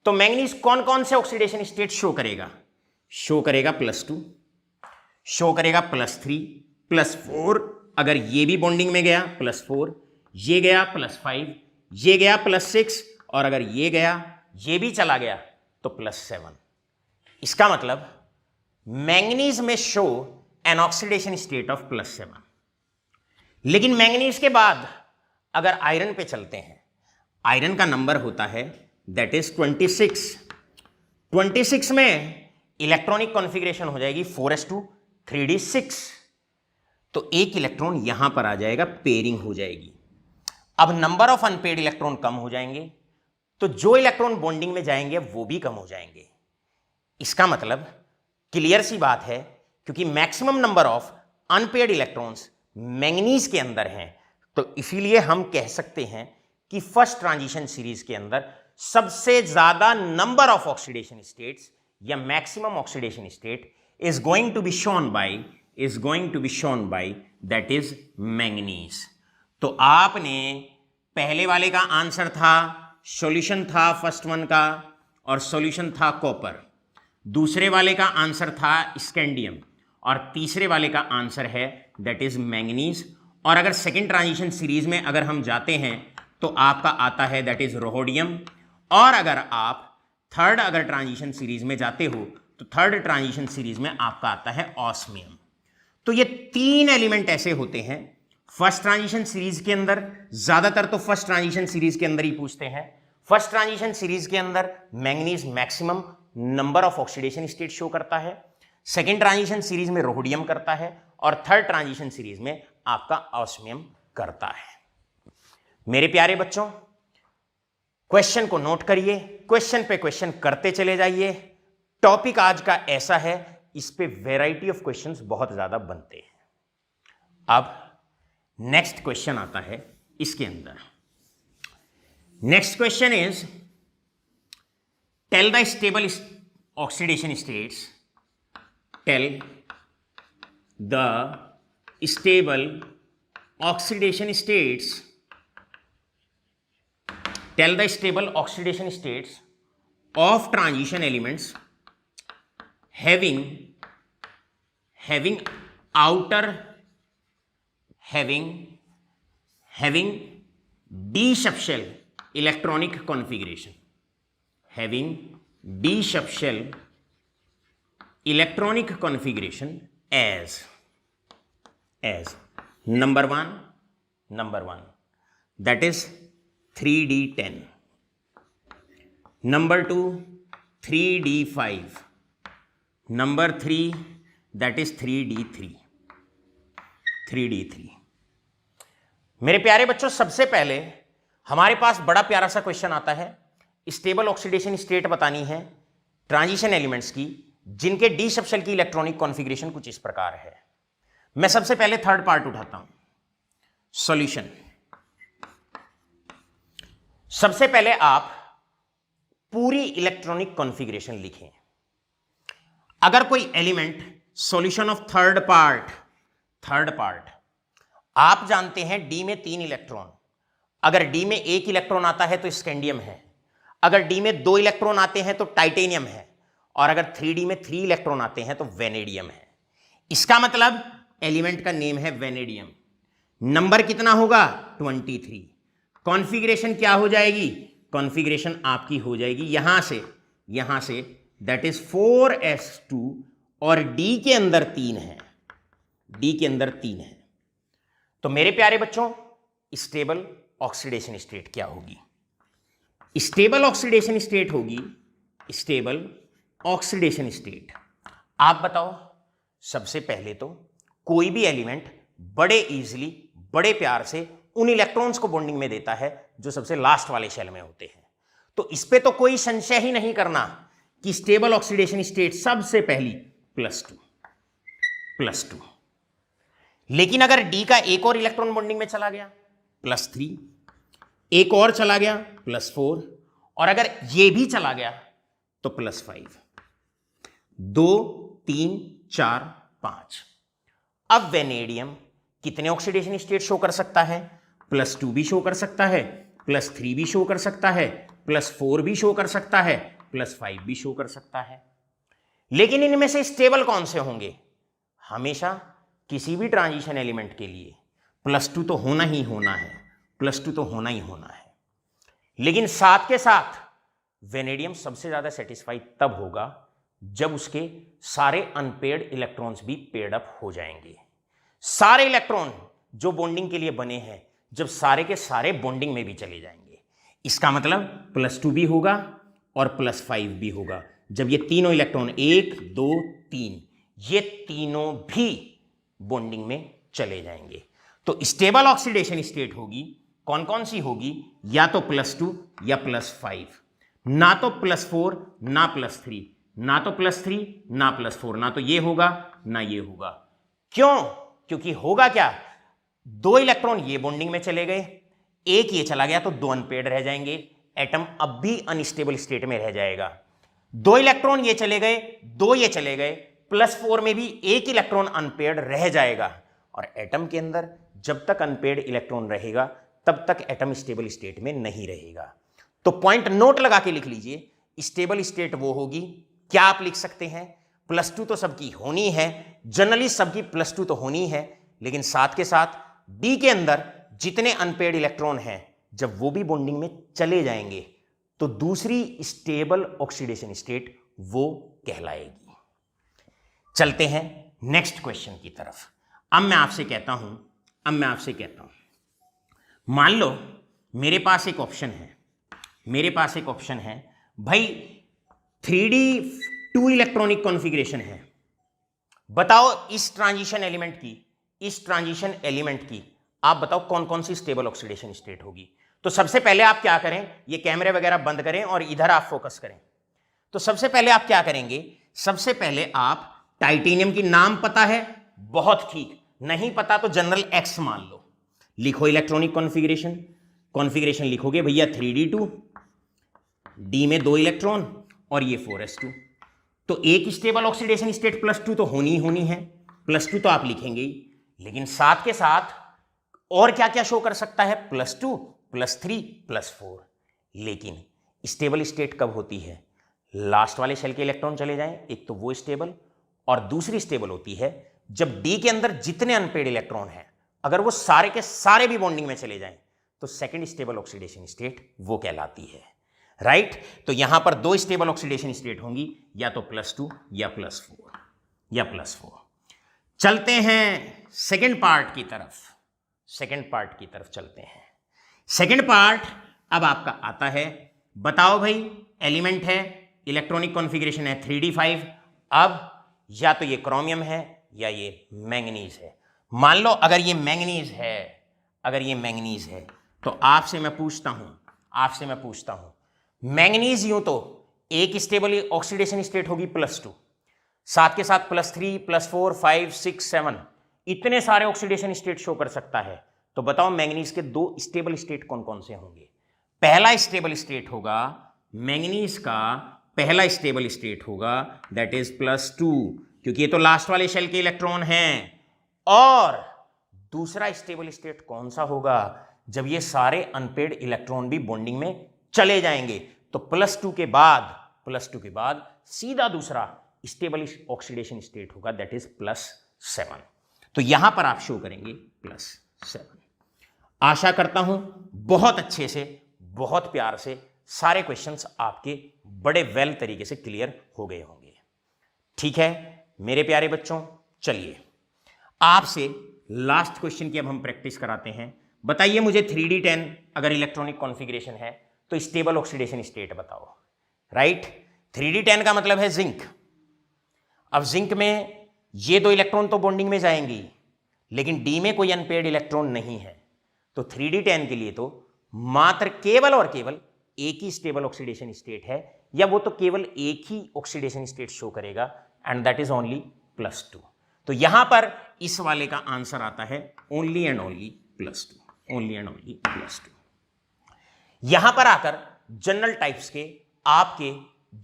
तो मैंगनीज कौन कौन से ऑक्सीडेशन स्टेट शो करेगा? शो करेगा +2, शो करेगा +3, +4, अगर ये भी बॉन्डिंग में गया +4, ये गया +5, ये गया +6, और अगर ये गया, ये भी चला गया तो +7। इसका मतलब मैंगनीज में show an oxidation state of +7। लेकिन मैंगनीज के बाद अगर आयरन पे चलते हैं, आयरन का नंबर होता है दैट इज 26। 26 में इलेक्ट्रॉनिक कॉन्फ़िगरेशन हो जाएगी 4s2 3d6, तो एक इलेक्ट्रॉन यहां पर आ जाएगा, पेयरिंग हो जाएगी। अब नंबर ऑफ अनपेयर्ड इलेक्ट्रॉन कम हो जाएंगे, तो जो इलेक्ट्रॉन बॉन्डिंग में जाएंगे वो भी कम हो जाएंगे। इसका मतलब क्लियर सी बात है, क्योंकि maximum number of unpaired electrons manganese के अंदर हैं, तो इसीलिए हम कह सकते हैं कि फर्स्ट ट्रांजिशन सीरीज के अंदर सबसे ज्यादा नंबर ऑफ ऑक्सीडेशन स्टेट्स या maximum oxidation state is going to be shown by that is manganese. तो आपने पहले वाले का आंसर था, सॉल्यूशन था फर्स्ट वन का, और सॉल्यूशन था कॉपर। दूसरे वाले का आंसर था स्कैंडियम, और तीसरे वाले का आंसर है दैट इज मैंगनीज। और अगर सेकेंड ट्रांजिशन सीरीज में अगर हम जाते हैं तो आपका आता है दैट इज रोहोडियम। और अगर आप थर्ड ट्रांजिशन सीरीज में जाते हो तो थर्ड ट्रांजिशन सीरीज में आपका आता है ऑस्मियम। तो ये 3 एलिमेंट ऐसे होते हैं फर्स्ट ट्रांजिशन सीरीज के अंदर, ज्यादातर तो फर्स्ट ट्रांजिशन सीरीज के अंदर ही पूछते हैं। फर्स्ट ट्रांजिशन सीरीज के अंदर manganese maximum number of oxidation state show करता है, सेकेंड ट्रांजिशन सीरीज में रोहोडियम करता है, और थर्ड ट्रांजिशन सीरीज में आपका ऑस्मियम करता है। मेरे प्यारे बच्चों, क्वेश्चन को नोट करिए, क्वेश्चन पे क्वेश्चन करते चले जाइए। टॉपिक आज का ऐसा है, इस पे वैरायटी ऑफ क्वेश्चंस बहुत ज्यादा बनते हैं। अब नेक्स्ट क्वेश्चन आता है इसके अंदर। Next question is tell the stable oxidation states, tell the stable oxidation states, tell the stable oxidation states of transition elements having D subshell electronic configuration, having d subshell electronic configuration as number one that is 3d10, number 2 3d5, number 3 that is 3d3। मेरे प्यारे बच्चों, सबसे पहले हमारे पास बड़ा प्यारा सा question आता है, स्टेबल ऑक्सीडेशन स्टेट बतानी है ट्रांजिशन एलिमेंट्स की जिनके डी सबशेल की इलेक्ट्रॉनिक कॉन्फ़िगरेशन कुछ इस प्रकार है। मैं सबसे पहले थर्ड पार्ट उठाता हूं, सॉल्यूशन। सबसे पहले आप पूरी इलेक्ट्रॉनिक कॉन्फ़िगरेशन लिखें। अगर कोई element solution of third part आप जानते हैं डी में 3 इलेक्ट्रॉन, अगर डी में 1 इलेक्ट्रॉन आता है तो स्कैंडियम है, अगर डी में 2 इलेक्ट्रॉन आते हैं तो टाइटेनियम है, और अगर 3D में 3 इलेक्ट्रॉन आते हैं तो वेनेडियम है। इसका मतलब एलिमेंट का नेम है वेनेडियम। नंबर कितना होगा? 23। कॉन्फ़िगरेशन क्या हो जाएगी? कॉन्फ़िगरेशन आपकी हो जाएगी यहां से दैट इज 4s2 और डी के अंदर 3 है, तो मेरे प्यारे बच्चों स्टेबल ऑक्सीडेशन स्टेट क्या होगी? स्टेबल ऑक्सीडेशन स्टेट होगी स्टेबल ऑक्सीडेशन स्टेट। आप बताओ, सबसे पहले तो कोई भी एलिमेंट बड़े इजीली, बड़े प्यार से उन इलेक्ट्रॉन्स को बॉन्डिंग में देता है जो सबसे लास्ट वाले शेल में होते हैं, तो इस पे तो कोई संशय ही नहीं करना कि स्टेबल ऑक्सीडेशन स्टेट सबसे पहली +2। लेकिन अगर डी का एक और इलेक्ट्रॉन बॉन्डिंग में चला गया +3, एक और चला गया +4, और अगर ये भी चला गया तो +5। 2 3 4 5। अब वेनेडियम कितने ऑक्सीडेशन स्टेट शो कर सकता है? +2 भी शो कर सकता है, +3 भी शो कर सकता है, +4 भी शो कर सकता है, +5 भी शो कर सकता है। लेकिन इनमें से स्टेबल कौन से होंगे? हमेशा किसी भी ट्रांजिशन एलिमेंट के लिए +2 तो होना ही होना है, लेकिन साथ के साथ वेनेडियम सबसे ज्यादा सेटिस्फाइड तब होगा जब उसके सारे अनपेयर्ड इलेक्ट्रॉन्स भी पेयर्ड अप हो जाएंगे। सारे इलेक्ट्रॉन जो बॉन्डिंग के लिए बने हैं जब सारे के सारे बॉन्डिंग में भी चले जाएंगे, इसका मतलब +2 भी होगा और +5 भी होगा। जब ये तीनों इलेक्ट्रॉन 1 2 3 ये तीनों भी बॉन्डिंग में चले जाएंगे, तो स्टेबल ऑक्सीडेशन स्टेट होगी कौन कौन सी होगी? या तो +2 या +5, ना तो +4 ना +3, ना तो +3 ना +4, ना तो ये होगा ना ये होगा। क्यों? क्योंकि होगा क्या, 2 इलेक्ट्रॉन ये बॉन्डिंग में चले गए, एक ये चला गया तो 2 अनपेयर्ड रह जाएंगे, एटम अब भी अनस्टेबल स्टेट में रह जाएगा। 2 इलेक्ट्रॉन ये चले गए, 2 ये चले गए, +4 में भी 1 इलेक्ट्रॉन अनपेयर्ड रह जाएगा, और एटम के अंदर जब तक अनपेयर्ड इलेक्ट्रॉन रहेगा तब तक एटम स्टेबल स्टेट में नहीं रहेगा। तो पॉइंट नोट लगा के लिख लीजिए, स्टेबल स्टेट वो होगी, क्या आप लिख सकते हैं? +2 तो सबकी होनी है, जनरली सबकी +2 तो होनी है, लेकिन साथ के साथ डी के अंदर जितने अनपेयर्ड इलेक्ट्रॉन हैं जब वो भी बॉन्डिंग में चले जाएंगे तो दूसरी स्टेबल ऑक्सीडेशन स्टेट वो कहलाएगी। चलते हैं नेक्स्ट क्वेश्चन की तरफ। अब मैं आपसे कहता हूं मान लो मेरे पास एक ऑप्शन है भाई 3D 2 इलेक्ट्रॉनिक कॉन्फ़िगरेशन है। बताओ इस ट्रांजिशन एलिमेंट की आप बताओ कौन कौन सी स्टेबल ऑक्सीडेशन स्टेट होगी। तो सबसे पहले आप क्या करें, ये कैमरे वगैरह बंद करें और इधर आप फोकस करें। तो सबसे पहले आप क्या करेंगे, सबसे पहले आप टाइटेनियम की नाम पता है, बहुत ठीक, नहीं पता तो जनरल X मान लो, लिखो इलेक्ट्रॉनिक कॉन्फ़िगरेशन लिखोगे भैया 3D2, डी में 2 इलेक्ट्रॉन और ये 4s2, तो एक स्टेबल ऑक्सीडेशन स्टेट +2 तो होनी है, +2 तो आप लिखेंगे ही, लेकिन साथ के साथ और क्या क्या शो कर सकता है? +2 +3 +4। लेकिन स्टेबल स्टेट कब होती है? लास्ट वाले शेल के इलेक्ट्रॉन चले जाएं, एक तो वो स्टेबल, और दूसरी स्टेबल होती है जब डी के अंदर जितने अनपेयर्ड इलेक्ट्रॉन हैं अगर वो सारे के सारे भी बॉन्डिंग में चले जाएं तो सेकंड स्टेबल ऑक्सीडेशन स्टेट वो कहलाती है, राइट। तो यहां पर दो स्टेबल ऑक्सीडेशन स्टेट होंगी, या तो +2 या +4 या +4। चलते हैं सेकंड पार्ट की तरफ, सेकंड पार्ट की तरफ चलते हैं। सेकंड पार्ट अब आपका आता है, बताओ भाई, एलिमेंट है, इलेक्ट्रॉनिक कॉन्फ़िगरेशन है 3d5। अब या तो ये क्रोमियम है या ये मैंगनीज है। मान लो अगर ये मैंगनीज है, अगर ये मैंगनीज है, तो आपसे मैं पूछता हूं, मैंगनीज यूं तो एक स्टेबल ऑक्सीडेशन स्टेट होगी +2, साथ के साथ +3, +4, 5, 6, 7 इतने सारे ऑक्सीडेशन स्टेट शो कर सकता है। तो बताओ मैंगनीज के दो स्टेबल स्टेट कौन कौन से होंगे। पहला स्टेबल स्टेट होगा मैंगनीज का, पहला स्टेबल स्टेट होगा दैट इज +2, क्योंकि ये तो लास्ट वाले शेल के इलेक्ट्रॉन हैं। और दूसरा स्टेबल स्टेट कौन सा होगा, जब ये सारे अनपेड इलेक्ट्रॉन भी बॉन्डिंग में चले जाएंगे, तो +2 के बाद सीधा दूसरा स्टेबल ऑक्सीडेशन स्टेट होगा दैट इज +7। तो यहां पर आप शो करेंगे +7। आशा करता हूं बहुत अच्छे से, बहुत प्यार से सारे क्वेश्चंस आपके बड़े वेल तरीके से क्लियर हो गए होंगे। ठीक है मेरे प्यारे बच्चों, चलिए आपसे लास्ट क्वेश्चन की अब हम प्रैक्टिस कराते हैं। बताइए मुझे 3d10 अगर इलेक्ट्रॉनिक कॉन्फ़िगरेशन है तो स्टेबल ऑक्सीडेशन स्टेट बताओ, राइट। 3d10 का मतलब है जिंक। अब जिंक में ये दो इलेक्ट्रॉन तो बॉन्डिंग में जाएंगी, लेकिन डी में कोई अनपेड इलेक्ट्रॉन नहीं है, तो 3d10 के लिए तो मात्र केवल और केवल एक ही स्टेबल ऑक्सीडेशन स्टेट है, या वो तो केवल एक ही ऑक्सीडेशन स्टेट शो करेगा, एंड दैट इज ओनली +2। तो यहां पर इस वाले का आंसर आता है only and only +2, only and only +2। यहां पर आकर जनरल टाइप्स के आपके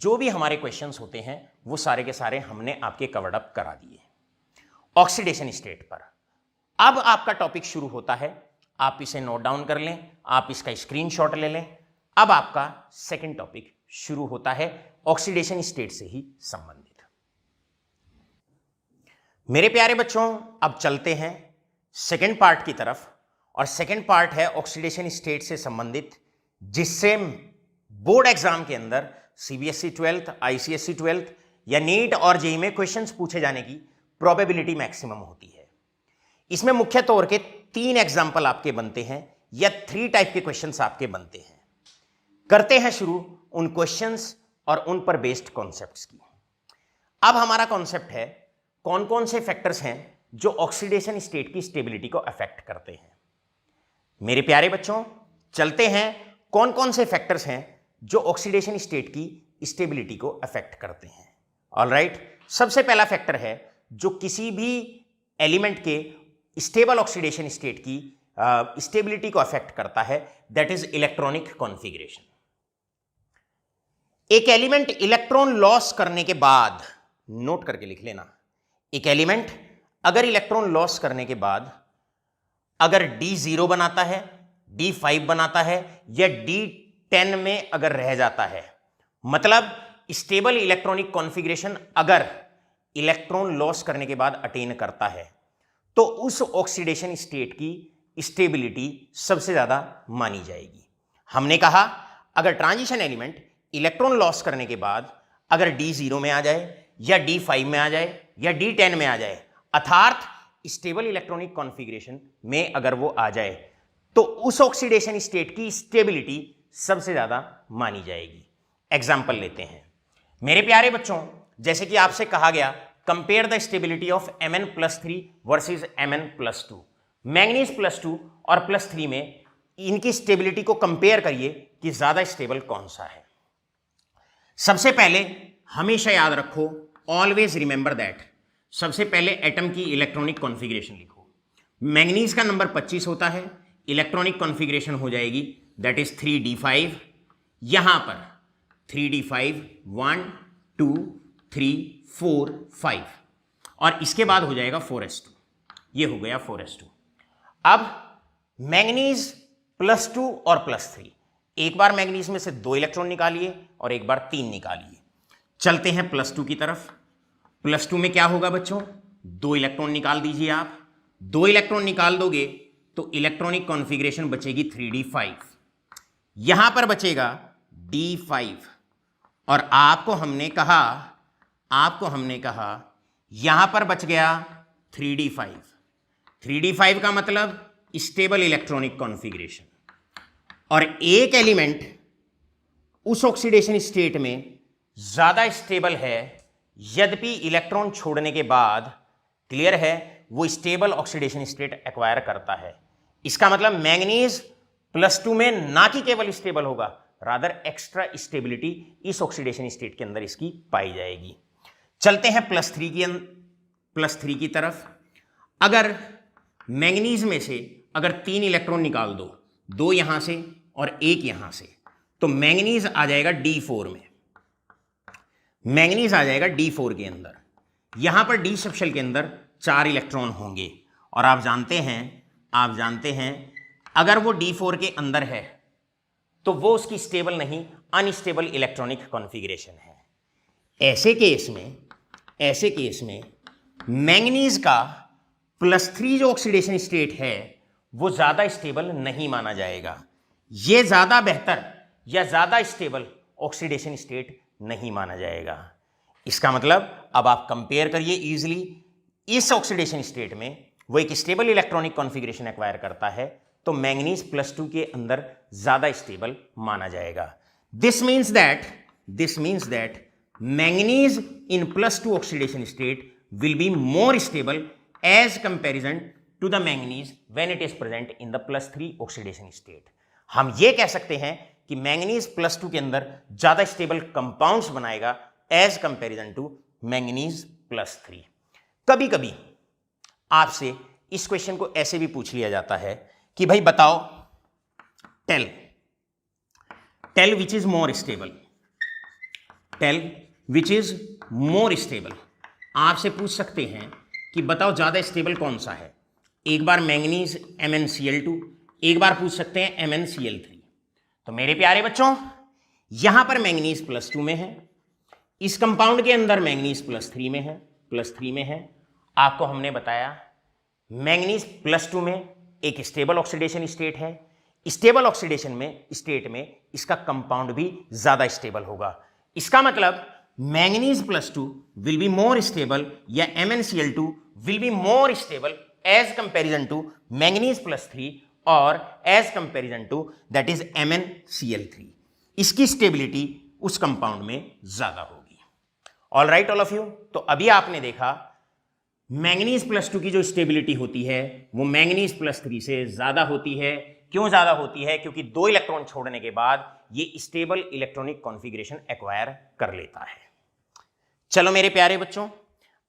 जो भी हमारे क्वेश्चंस होते हैं वो सारे के सारे हमने आपके कवर्ड अप करा दिए ऑक्सीडेशन स्टेट पर। अब आपका टॉपिक शुरू होता है, आप इसे नोट डाउन कर लें, आप इसका स्क्रीनशॉट ले लें। अब आपका सेकंड टॉपिक शुरू होता है ऑक्सीडेशन स्टेट से ही संबंधित। मेरे प्यारे बच्चों अब चलते हैं सेकंड पार्ट की तरफ, और सेकंड पार्ट है ऑक्सीडेशन स्टेट से संबंधित, जिससे बोर्ड एग्जाम के अंदर सीबीएसई 12th, आईसीएसई 12th या नीट और जेईई में क्वेश्चंस पूछे जाने की प्रोबेबिलिटी मैक्सिमम होती है। इसमें मुख्य तौर के 3 एग्जाम्पल आपके बनते हैं, या 3 टाइप के क्वेश्चंस आपके बनते हैं। करते हैं शुरू उन क्वेश्चंस और उन पर बेस्ड कॉन्सेप्ट्स की। अब हमारा कॉन्सेप्ट है कौन कौन से फैक्टर्स हैं जो ऑक्सीडेशन स्टेट की स्टेबिलिटी को अफेक्ट करते हैं। मेरे प्यारे बच्चों चलते हैं कौन कौन से फैक्टर्स हैं जो ऑक्सीडेशन स्टेट की स्टेबिलिटी को अफेक्ट करते हैं। ऑलराइट, सबसे पहला फैक्टर है जो किसी भी एलिमेंट के स्टेबल ऑक्सीडेशन स्टेट की स्टेबिलिटी को अफेक्ट करता है, दैट इज इलेक्ट्रॉनिक कॉन्फ़िगरेशन। एक एलिमेंट इलेक्ट्रॉन लॉस करने के बाद, नोट करके लिख लेना, एक एलिमेंट अगर इलेक्ट्रॉन लॉस करने के बाद अगर D0 बनाता है, D5 बनाता है, या D10 में अगर रह जाता है, मतलब स्टेबल इलेक्ट्रॉनिक कॉन्फ़िगरेशन अगर इलेक्ट्रॉन लॉस करने के बाद अटेन करता है, तो उस ऑक्सीडेशन स्टेट की स्टेबिलिटी सबसे ज्यादा मानी जाएगी। हमने कहा अगर ट्रांजिशन एलिमेंट इलेक्ट्रॉन लॉस करने के बाद अगर D0 में आ जाए, या D5 में आ जाए, या D10 में आ जाए, अर्थात स्टेबल इलेक्ट्रॉनिक कॉन्फ़िगरेशन में अगर वो आ जाए, तो उस ऑक्सीडेशन स्टेट की स्टेबिलिटी सबसे ज्यादा मानी जाएगी। एग्जाम्पल लेते हैं मेरे प्यारे बच्चों, जैसे कि आपसे कहा गया compare the stability of Mn+3 versus Mn+2। Manganese +2 और +3 में इनकी स्टेबिलिटी को कंपेयर करिए कि ज्यादा स्टेबल कौन सा है। सबसे पहले हमेशा याद रखो, ऑलवेज रिमेंबर दैट, सबसे पहले एटम की इलेक्ट्रॉनिक कॉन्फ़िगरेशन लिखो। मैंगनीज का नंबर 25 होता है, इलेक्ट्रॉनिक कॉन्फ़िगरेशन हो जाएगी दैट इज 3d5। यहां पर 3d5 1 2 3 4 5, और इसके बाद हो जाएगा 4s2। ये हो गया 4s2। अब मैंगनीज +2 और +3, एक बार मैंगनीज में से 2 इलेक्ट्रॉन निकालिए और एक बार 3 निकालिए। चलते हैं +2 की तरफ। +2 में क्या होगा बच्चों, 2 इलेक्ट्रॉन निकाल दीजिए आप। 2 इलेक्ट्रॉन निकाल दोगे तो इलेक्ट्रॉनिक कॉन्फ़िगरेशन बचेगी 3d5, यहां पर बचेगा d5, और आपको हमने कहा यहां पर बच गया 3d5। 3d5 का मतलब स्टेबल इलेक्ट्रॉनिक कॉन्फ़िगरेशन, और एक एलिमेंट उस ऑक्सीडेशन स्टेट में ज्यादा स्टेबल है, यद्यपि इलेक्ट्रॉन छोड़ने के बाद क्लियर है वो स्टेबल ऑक्सीडेशन स्टेट एक्वायर करता है। इसका मतलब मैंगनीज +2 में ना कि केवल स्टेबल होगा, रादर एक्स्ट्रा स्टेबिलिटी इस ऑक्सीडेशन स्टेट के अंदर इसकी पाई जाएगी। चलते हैं +3 की तरफ। अगर मैंगनीज में से अगर 3 इलेक्ट्रॉन निकाल दो, 2 यहां से और 1 यहां से, तो मैंगनीज आ जाएगा D4 में, मैंगनीज आ जाएगा D4 के अंदर। यहां पर D सबशेल के अंदर 4 इलेक्ट्रॉन होंगे, और आप जानते हैं अगर वो D4 के अंदर है तो वो उसकी स्टेबल नहीं, अनस्टेबल इलेक्ट्रॉनिक कॉन्फ़िगरेशन है। ऐसे केस में मैंगनीज का +3 जो ऑक्सीडेशन स्टेट है वो ज्यादा स्टेबल नहीं माना जाएगा। ये ज्यादा बेहतर या ज्यादा स्टेबल ऑक्सीडेशन स्टेट नहीं माना जाएगा। इसका मतलब अब आप कंपेयर करिए इजीली, इस ऑक्सीडेशन स्टेट में वो एक स्टेबल इलेक्ट्रॉनिक कॉन्फ़िगरेशन एक्वायर करता है, तो मैंगनीज +2 के अंदर ज्यादा स्टेबल माना जाएगा। This means that manganese in +2 oxidation state will be more stable as comparison to the manganese when it is present in the +3 oxidation state. हम ये कह सकते हैं कि मैंगनीज +2 के अंदर ज्यादा स्टेबल कंपाउंड्स बनाएगा एज कंपैरिजन टू मैंगनीज +3। कभी कभी आपसे इस क्वेश्चन को ऐसे भी पूछ लिया जाता है कि भाई बताओ tell which is more stable, आपसे पूछ सकते हैं कि बताओ ज्यादा स्टेबल कौन सा है। एक बार मैंगनीज MnCl2, एक बार पूछ सकते हैं MnCl3। तो मेरे प्यारे बच्चों, यहां पर मैंगनीज +2 में है, इस कंपाउंड के अंदर मैंगनीज +3 में है। आपको हमने बताया मैंगनीज +2 में एक स्टेबल ऑक्सीडेशन स्टेट है, स्टेबल ऑक्सीडेशन स्टेट में इसका कंपाउंड भी ज्यादा स्टेबल होगा। इसका मतलब manganese +2 will be more stable या MnCl2 will be more stable as comparison to manganese +3 और as comparison to that is MnCl3। इसकी स्टेबिलिटी उस कंपाउंड में ज्यादा होगी। All right all of you. तो अभी आपने देखा मैंगनीज +2 की जो स्टेबिलिटी होती है वो मैंगनीज +3 से ज्यादा होती है। क्यों ज्यादा होती है? क्योंकि 2 इलेक्ट्रॉन छोड़ने के बाद ये स्टेबल इलेक्ट्रॉनिक कॉन्फ़िगरेशन एक्वायर कर लेता है। चलो मेरे प्यारे बच्चों,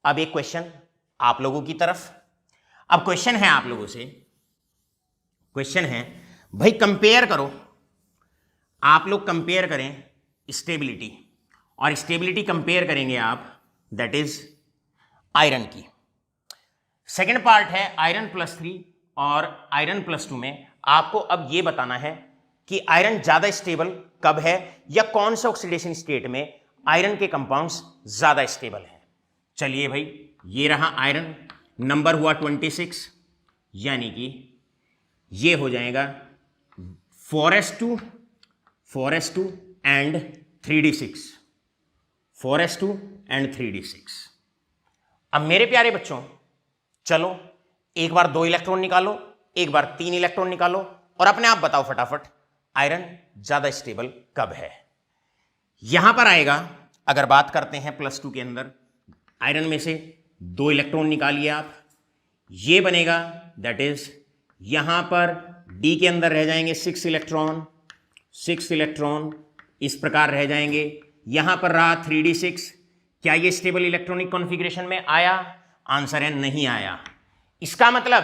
अब एक क्वेश्चन आप लोगों की तरफ। अब क्वेश्चन है आप लोगों से, क्वेश्चन है भाई कंपेयर करो, आप लोग कंपेयर करें स्टेबिलिटी, और स्टेबिलिटी कंपेयर करेंगे आप दैट इज आयरन की। सेकेंड पार्ट है आयरन +3 और आयरन +2 में आपको अब ये बताना है कि आयरन ज्यादा स्टेबल कब है या कौन से ऑक्सीडेशन स्टेट में आयरन के कंपाउंड्स ज्यादा स्टेबल हैं। चलिए भाई, ये रहा आयरन, नंबर हुआ 26, यानी कि ये हो जाएगा 4s2 and 3d6, 4s2 and 3d6। अब मेरे प्यारे बच्चों, चलो एक बार 2 इलेक्ट्रॉन निकालो, एक बार 3 इलेक्ट्रॉन निकालो, और अपने आप बताओ फटाफट आयरन ज्यादा स्टेबल कब है। यहां पर आएगा, अगर बात करते हैं +2 के अंदर, आयरन में से 2 इलेक्ट्रॉन निकालिए आप, ये बनेगा दैट इज यहां पर D के अंदर रह जाएंगे 6 इलेक्ट्रॉन इस प्रकार रह जाएंगे। यहां पर रहा 3d6। क्या ये स्टेबल इलेक्ट्रॉनिक कॉन्फ़िगरेशन में आया? आंसर है नहीं आया। इसका मतलब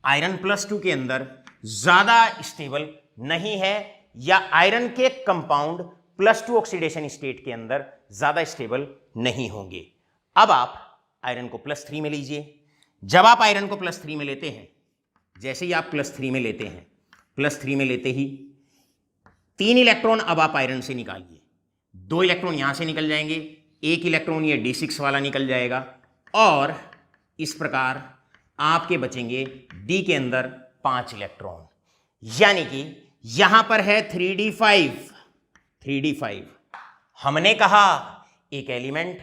आयरन +2 के अंदर ज्यादा स्टेबल नहीं है, या आयरन के कंपाउंड +2 ऑक्सीडेशन स्टेट के अंदर ज्यादा स्टेबल नहीं होंगे। अब आप आयरन को +3 में लीजिए। जब आप आयरन को +3 में लेते हैं, जैसे ही आप +3 में लेते हैं, +3 में लेते ही 3 इलेक्ट्रॉन अब आप आयरन से निकालिए। 2 इलेक्ट्रॉन यहां से निकल जाएंगे, 1 इलेक्ट्रॉन ये D6 वाला निकल जाएगा, और इस प्रकार आपके बचेंगे D के अंदर 5 इलेक्ट्रॉन, यानी कि यहां पर है 3d5। हमने कहा एक एलिमेंट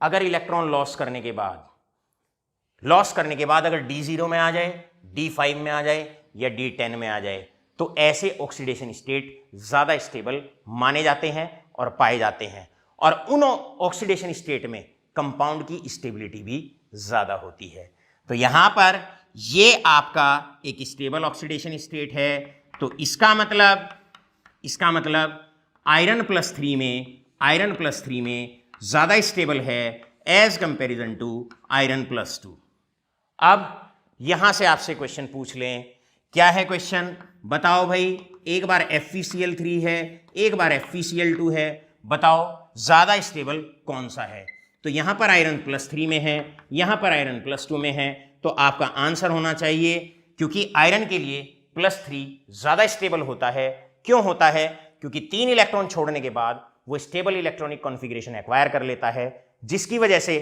अगर इलेक्ट्रॉन लॉस करने के बाद अगर d0 में आ जाए, d5 में आ जाए या d10 में आ जाए, तो ऐसे ऑक्सीडेशन स्टेट ज्यादा स्टेबल माने जाते हैं और पाए जाते हैं, और उन ऑक्सीडेशन स्टेट में कंपाउंड की स्टेबिलिटी भी ज्यादा होती है। तो यहां पर ये आपका एक स्टेबल ऑक्सीडेशन स्टेट है, तो इसका मतलब आयरन प्लस थ्री में ज्यादा स्टेबल है as comparison to iron plus two. अब यहां से आपसे क्वेश्चन पूछ लें, क्या है क्वेश्चन, बताओ भाई, एक बार FeCl3 है, एक बार FeCl2 है, बताओ ज्यादा स्टेबल कौन सा है। तो यहां पर आयरन प्लस 3 में है, यहां पर आयरन प्लस 2 में है, तो आपका आंसर होना चाहिए, क्योंकि आयरन के लिए +3 ज्यादा स्टेबल होता है। क्यों होता है? क्योंकि 3 इलेक्ट्रॉन छोड़ने के बाद वो स्टेबल इलेक्ट्रॉनिक कॉन्फ़िगरेशन एक्वायर कर लेता है, जिसकी वजह से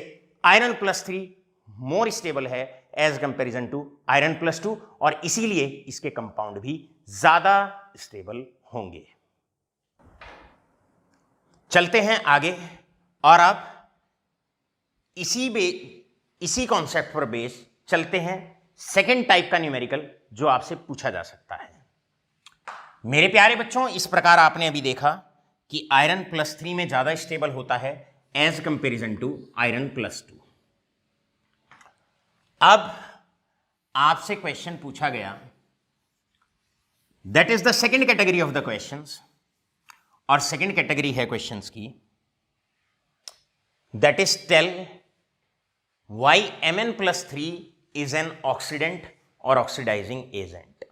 आयरन +3 मोर स्टेबल है एज कंपेरिजन टू आयरन +2, और इसीलिए इसके कंपाउंड भी ज्यादा स्टेबल होंगे। चलते हैं आगे, और अब इसी कॉन्सेप्ट पर बेस चलते हैं सेकेंड टाइप का न्यूमेरिकल जो आपसे पूछा जा सकता है। मेरे प्यारे बच्चों, इस प्रकार आपने अभी देखा कि आयरन +3 में ज्यादा स्टेबल होता है एज कंपेरिजन टू आयरन +2। अब आपसे क्वेश्चन पूछा गया, that is the second category of the questions, और सेकेंड कैटेगरी है क्वेश्चंस की, that is tell why Mn+3 is an oxidant और ऑक्सीडाइजिंग एजेंट।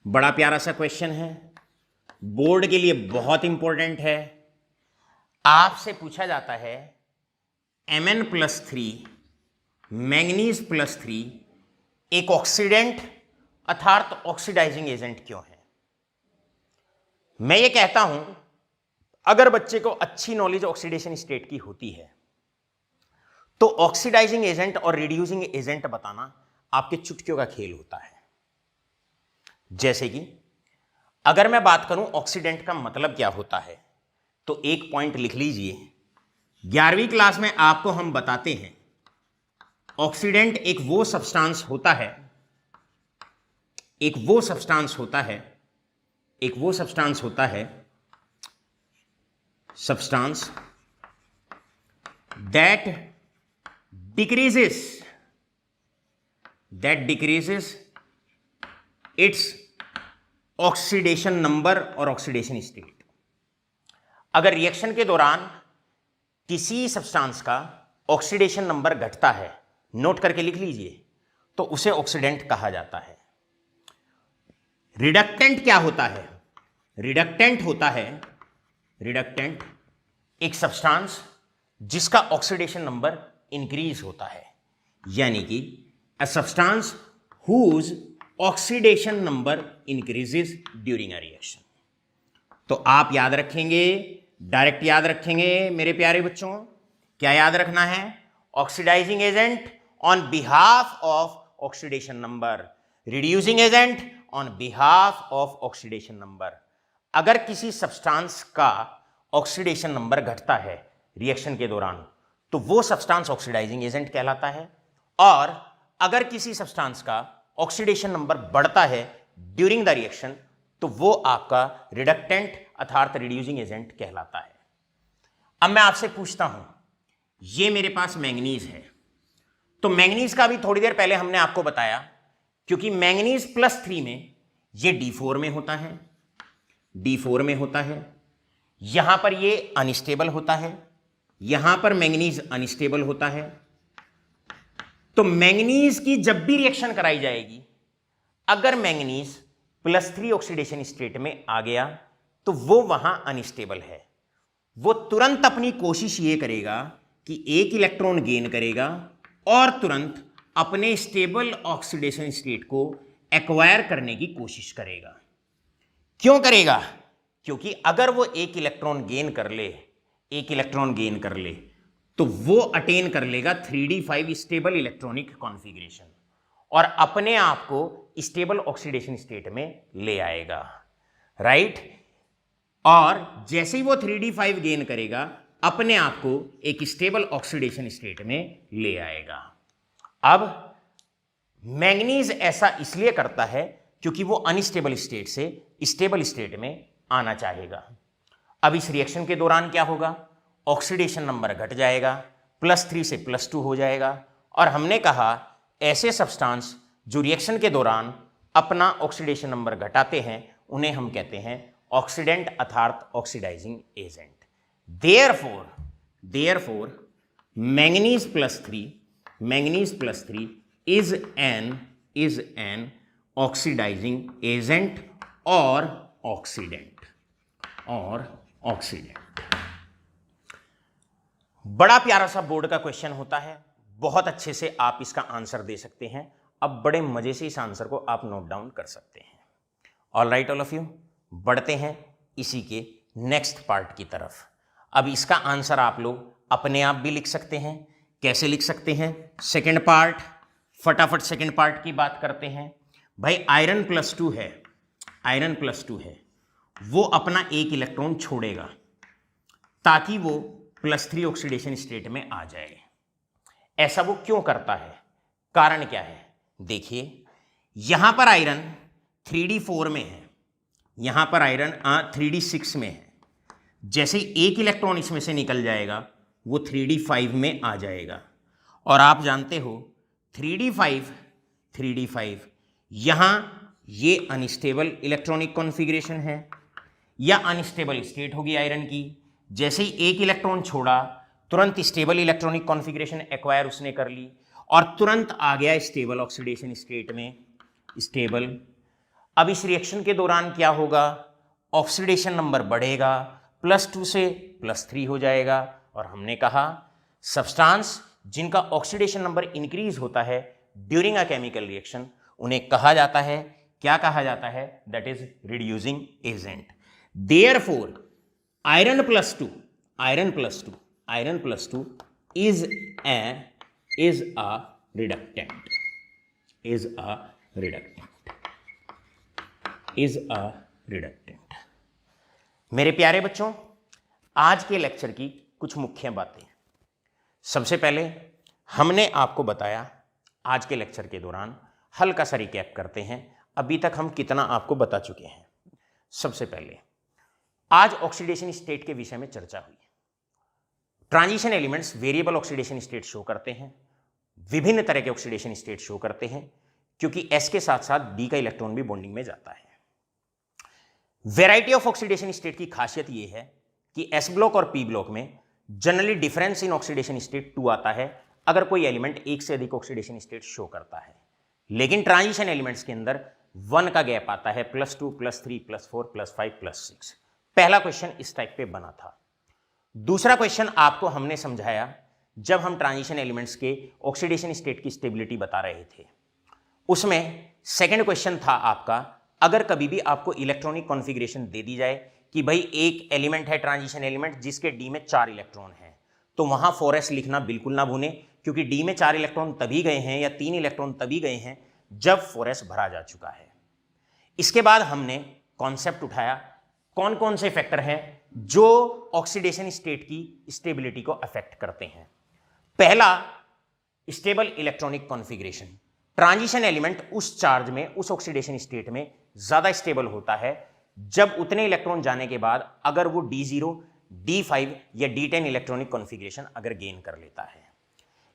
बड़ा प्यारा सा क्वेश्चन है, बोर्ड के लिए बहुत इंपॉर्टेंट है। आपसे पूछा जाता है Mn+3 मैंगनीज +3 एक ऑक्सीडेंट अर्थात ऑक्सीडाइजिंग एजेंट क्यों है। मैं ये कहता हूं, अगर बच्चे को अच्छी नॉलेज ऑक्सीडेशन स्टेट की होती है तो ऑक्सीडाइजिंग एजेंट और रिड्यूसिंग एजेंट बताना आपके चुटकियों का खेल होता है। जैसे कि अगर मैं बात करूं ऑक्सीडेंट का मतलब क्या होता है, तो एक पॉइंट लिख लीजिए, 11वीं क्लास में आपको हम बताते हैं ऑक्सीडेंट एक वो सब्सटेंस होता है substance that decreases its oxidation number और ऑक्सीडेशन स्टेट। अगर रिएक्शन के दौरान किसी सब्सटेंस का ऑक्सीडेशन नंबर घटता है, नोट करके लिख लीजिए, तो उसे ऑक्सीडेंट कहा जाता है। रिडक्टेंट क्या होता है? रिडक्टेंट एक सब्सटेंस जिसका ऑक्सीडेशन नंबर इंक्रीज होता है, यानी कि a substance whose oxidation number increases during a reaction. तो आप याद रखेंगे, डायरेक्ट याद रखेंगे मेरे प्यारे बच्चों, क्या याद रखना है? Oxidising agent on behalf of oxidation number, reducing agent on behalf of oxidation number. अगर किसी सब्सटेंस का ऑक्सीडेशन नंबर घटता है रिएक्शन के दौरान, तो वो सब्सटेंस ऑक्सीडाइजिंग एजेंट कहलाता है, और अगर किसी सब्सटेंस का ऑक्सीडेशन नंबर बढ़ता है ड्यूरिंग द रिएक्शन, तो वो आपका रिडक्टेंट अर्थात रिड्यूसिंग एजेंट कहलाता है। अब मैं आपसे पूछता हूं, ये मेरे पास मैंगनीज है, तो मैंगनीज का भी थोड़ी देर पहले हमने आपको बताया, क्योंकि मैंगनीज +3 में ये D4 में होता है, यहां पर ये अनस्टेबल होता है, यहां पर मैंगनीज अनस्टेबल होता है। तो मैंगनीज की जब भी रिएक्शन कराई जाएगी, अगर मैंगनीज +3 ऑक्सीडेशन स्टेट में आ गया, तो वो वहां अनस्टेबल है, वो तुरंत अपनी कोशिश ये करेगा कि एक इलेक्ट्रॉन गेन करेगा और तुरंत अपने स्टेबल ऑक्सीडेशन स्टेट को एक्वायर करने की कोशिश करेगा। क्यों करेगा? क्योंकि अगर वो एक इलेक्ट्रॉन गेन कर ले तो वो अटेन कर लेगा 3d5 स्टेबल इलेक्ट्रॉनिक कॉन्फ़िगरेशन और अपने आप को स्टेबल ऑक्सीडेशन स्टेट में ले आएगा, राइट। और जैसे ही वो 3d5 गेन करेगा अपने आप को एक स्टेबल ऑक्सीडेशन स्टेट में ले आएगा। अब मैंगनीज ऐसा इसलिए करता है क्योंकि वो अनस्टेबल स्टेट से स्टेबल स्टेट में आना चाहेगा। अब इस रिएक्शन के दौरान क्या होगा, ऑक्सीडेशन नंबर घट जाएगा, +3 से +2 हो जाएगा। और हमने कहा ऐसे सब्सटेंस जो रिएक्शन के दौरान अपना ऑक्सीडेशन नंबर घटाते हैं उन्हें हम कहते हैं ऑक्सीडेंट अर्थात oxidising agent. Therefore manganese +3 is an oxidizing agent or oxidant। बड़ा प्यारा सा बोर्ड का क्वेश्चन होता है, बहुत अच्छे से आप इसका आंसर दे सकते हैं। अब बड़े मजे से इस आंसर को आप नोट डाउन कर सकते हैं। All right all of you, बढ़ते हैं इसी के नेक्स्ट पार्ट की तरफ। अब इसका आंसर आप लोग अपने आप भी लिख सकते हैं। कैसे लिख सकते हैं? सेकेंड पार्ट, फटाफट सेकेंड पार्ट की बात करते हैं। भाई आयरन +2 है, वो अपना एक इलेक्ट्रॉन छोड़ेगा ताकि वो +3 ऑक्सीडेशन स्टेट में आ जाए। ऐसा वो क्यों करता है, कारण क्या है? देखिए, यहां पर आयरन 3d4 में है, यहां पर आयरन 3d6 में है। जैसे ही एक इलेक्ट्रॉन इसमें से निकल जाएगा वो 3d5 में आ जाएगा। और आप जानते हो 3d5 यहां ये अनस्टेबल इलेक्ट्रॉनिक कॉन्फ़िगरेशन है या अनस्टेबल स्टेट होगी आयरन की। जैसे ही एक इलेक्ट्रॉन छोड़ा तुरंत स्टेबल इलेक्ट्रॉनिक कॉन्फ़िगरेशन एक्वायर उसने कर ली और तुरंत आ गया स्टेबल ऑक्सीडेशन स्टेट में, स्टेबल। अब इस रिएक्शन के दौरान क्या होगा, ऑक्सीडेशन नंबर बढ़ेगा, +2 से +3 हो जाएगा। और हमने कहा सब्सटेंस जिनका ऑक्सीडेशन नंबर इंक्रीज होता है ड्यूरिंग अ केमिकल रिएक्शन उन्हें कहा जाता है, क्या कहा जाता है? That is reducing agent. Therefore iron +2 is a reductant, मेरे प्यारे बच्चों, आज के लेक्चर की कुछ मुख्य बातें। सबसे पहले हमने आपको बताया, आज के लेक्चर के दौरान हल्का सा रिकैप करते हैं अभी तक हम कितना आपको बता चुके हैं। सबसे पहले आज ऑक्सीडेशन स्टेट के विषय में चर्चा हुई। Transition elements variable oxidation state show करते हैं, विभिन्न तरह के ऑक्सीडेशन स्टेट शो करते हैं, क्योंकि S के साथ साथ D का इलेक्ट्रॉन भी बॉन्डिंग में जाता है। वैरायटी ऑफ ऑक्सीडेशन स्टेट की खासियत यह है कि S ब्लॉक और P ब्लॉक में generally difference in oxidation state 2 आता है अगर कोई एलिमेंट एक से अधिक ऑक्सीडेशन स्टेट शो करता है। लेकिन ट्रांजिशन एलिमेंट्स के अंदर 1 का गैप आता है, +2, +3, +4, +5, +6। पहला क्वेश्चन इस टाइप पे बना था। दूसरा क्वेश्चन आपको हमने समझाया जब हम ट्रांजिशन एलिमेंट्स के ऑक्सीडेशन स्टेट की स्टेबिलिटी बता रहे थे। उसमें सेकंड क्वेश्चन था आपका, अगर कभी भी आपको इलेक्ट्रॉनिक कॉन्फ़िगरेशन दे दी जाए कि भाई एक एलिमेंट है ट्रांजिशन एलिमेंट जिसके डी में 4 इलेक्ट्रॉन हैं, तो वहां 4s लिखना बिल्कुल ना भूलें, क्योंकि डी में 4 इलेक्ट्रॉन तभी गए हैं या 3 इलेक्ट्रॉन तभी गए हैं जब 4s भरा जा चुका है। इसके बाद हमने कॉन्सेप्ट उठाया कौन कौन से फैक्टर हैं जो ऑक्सीडेशन स्टेट की स्टेबिलिटी को अफेक्ट करते हैं। पहला, stable electronic configuration. Transition element उस चार्ज में, उस ऑक्सीडेशन स्टेट में ज्यादा स्टेबल होता है जब उतने इलेक्ट्रॉन जाने के बाद अगर वो D0, D5 या D10 इलेक्ट्रॉनिक कॉन्फ़िगरेशन अगर गेन कर लेता है।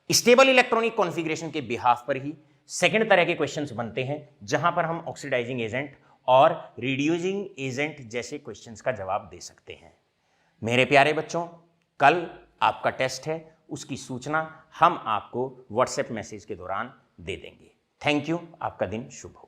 स्टेबल इलेक्ट्रॉनिक कॉन्फ़िगरेशन के बिहाफ पर ही सेकंड तरह के क्वेश्चंस बनते हैं जहां पर हम ऑक्सीडाइजिंग एजेंट और रिड्यूसिंग एजेंट जैसे क्वेश्चंस का जवाब दे सकते हैं। मेरे प्यारे बच्चों, कल आपका टेस्ट है, उसकी सूचना हम आपको व्हाट्सएप मैसेज के दौरान दे देंगे। थैंक यू, आपका दिन शुभ हो।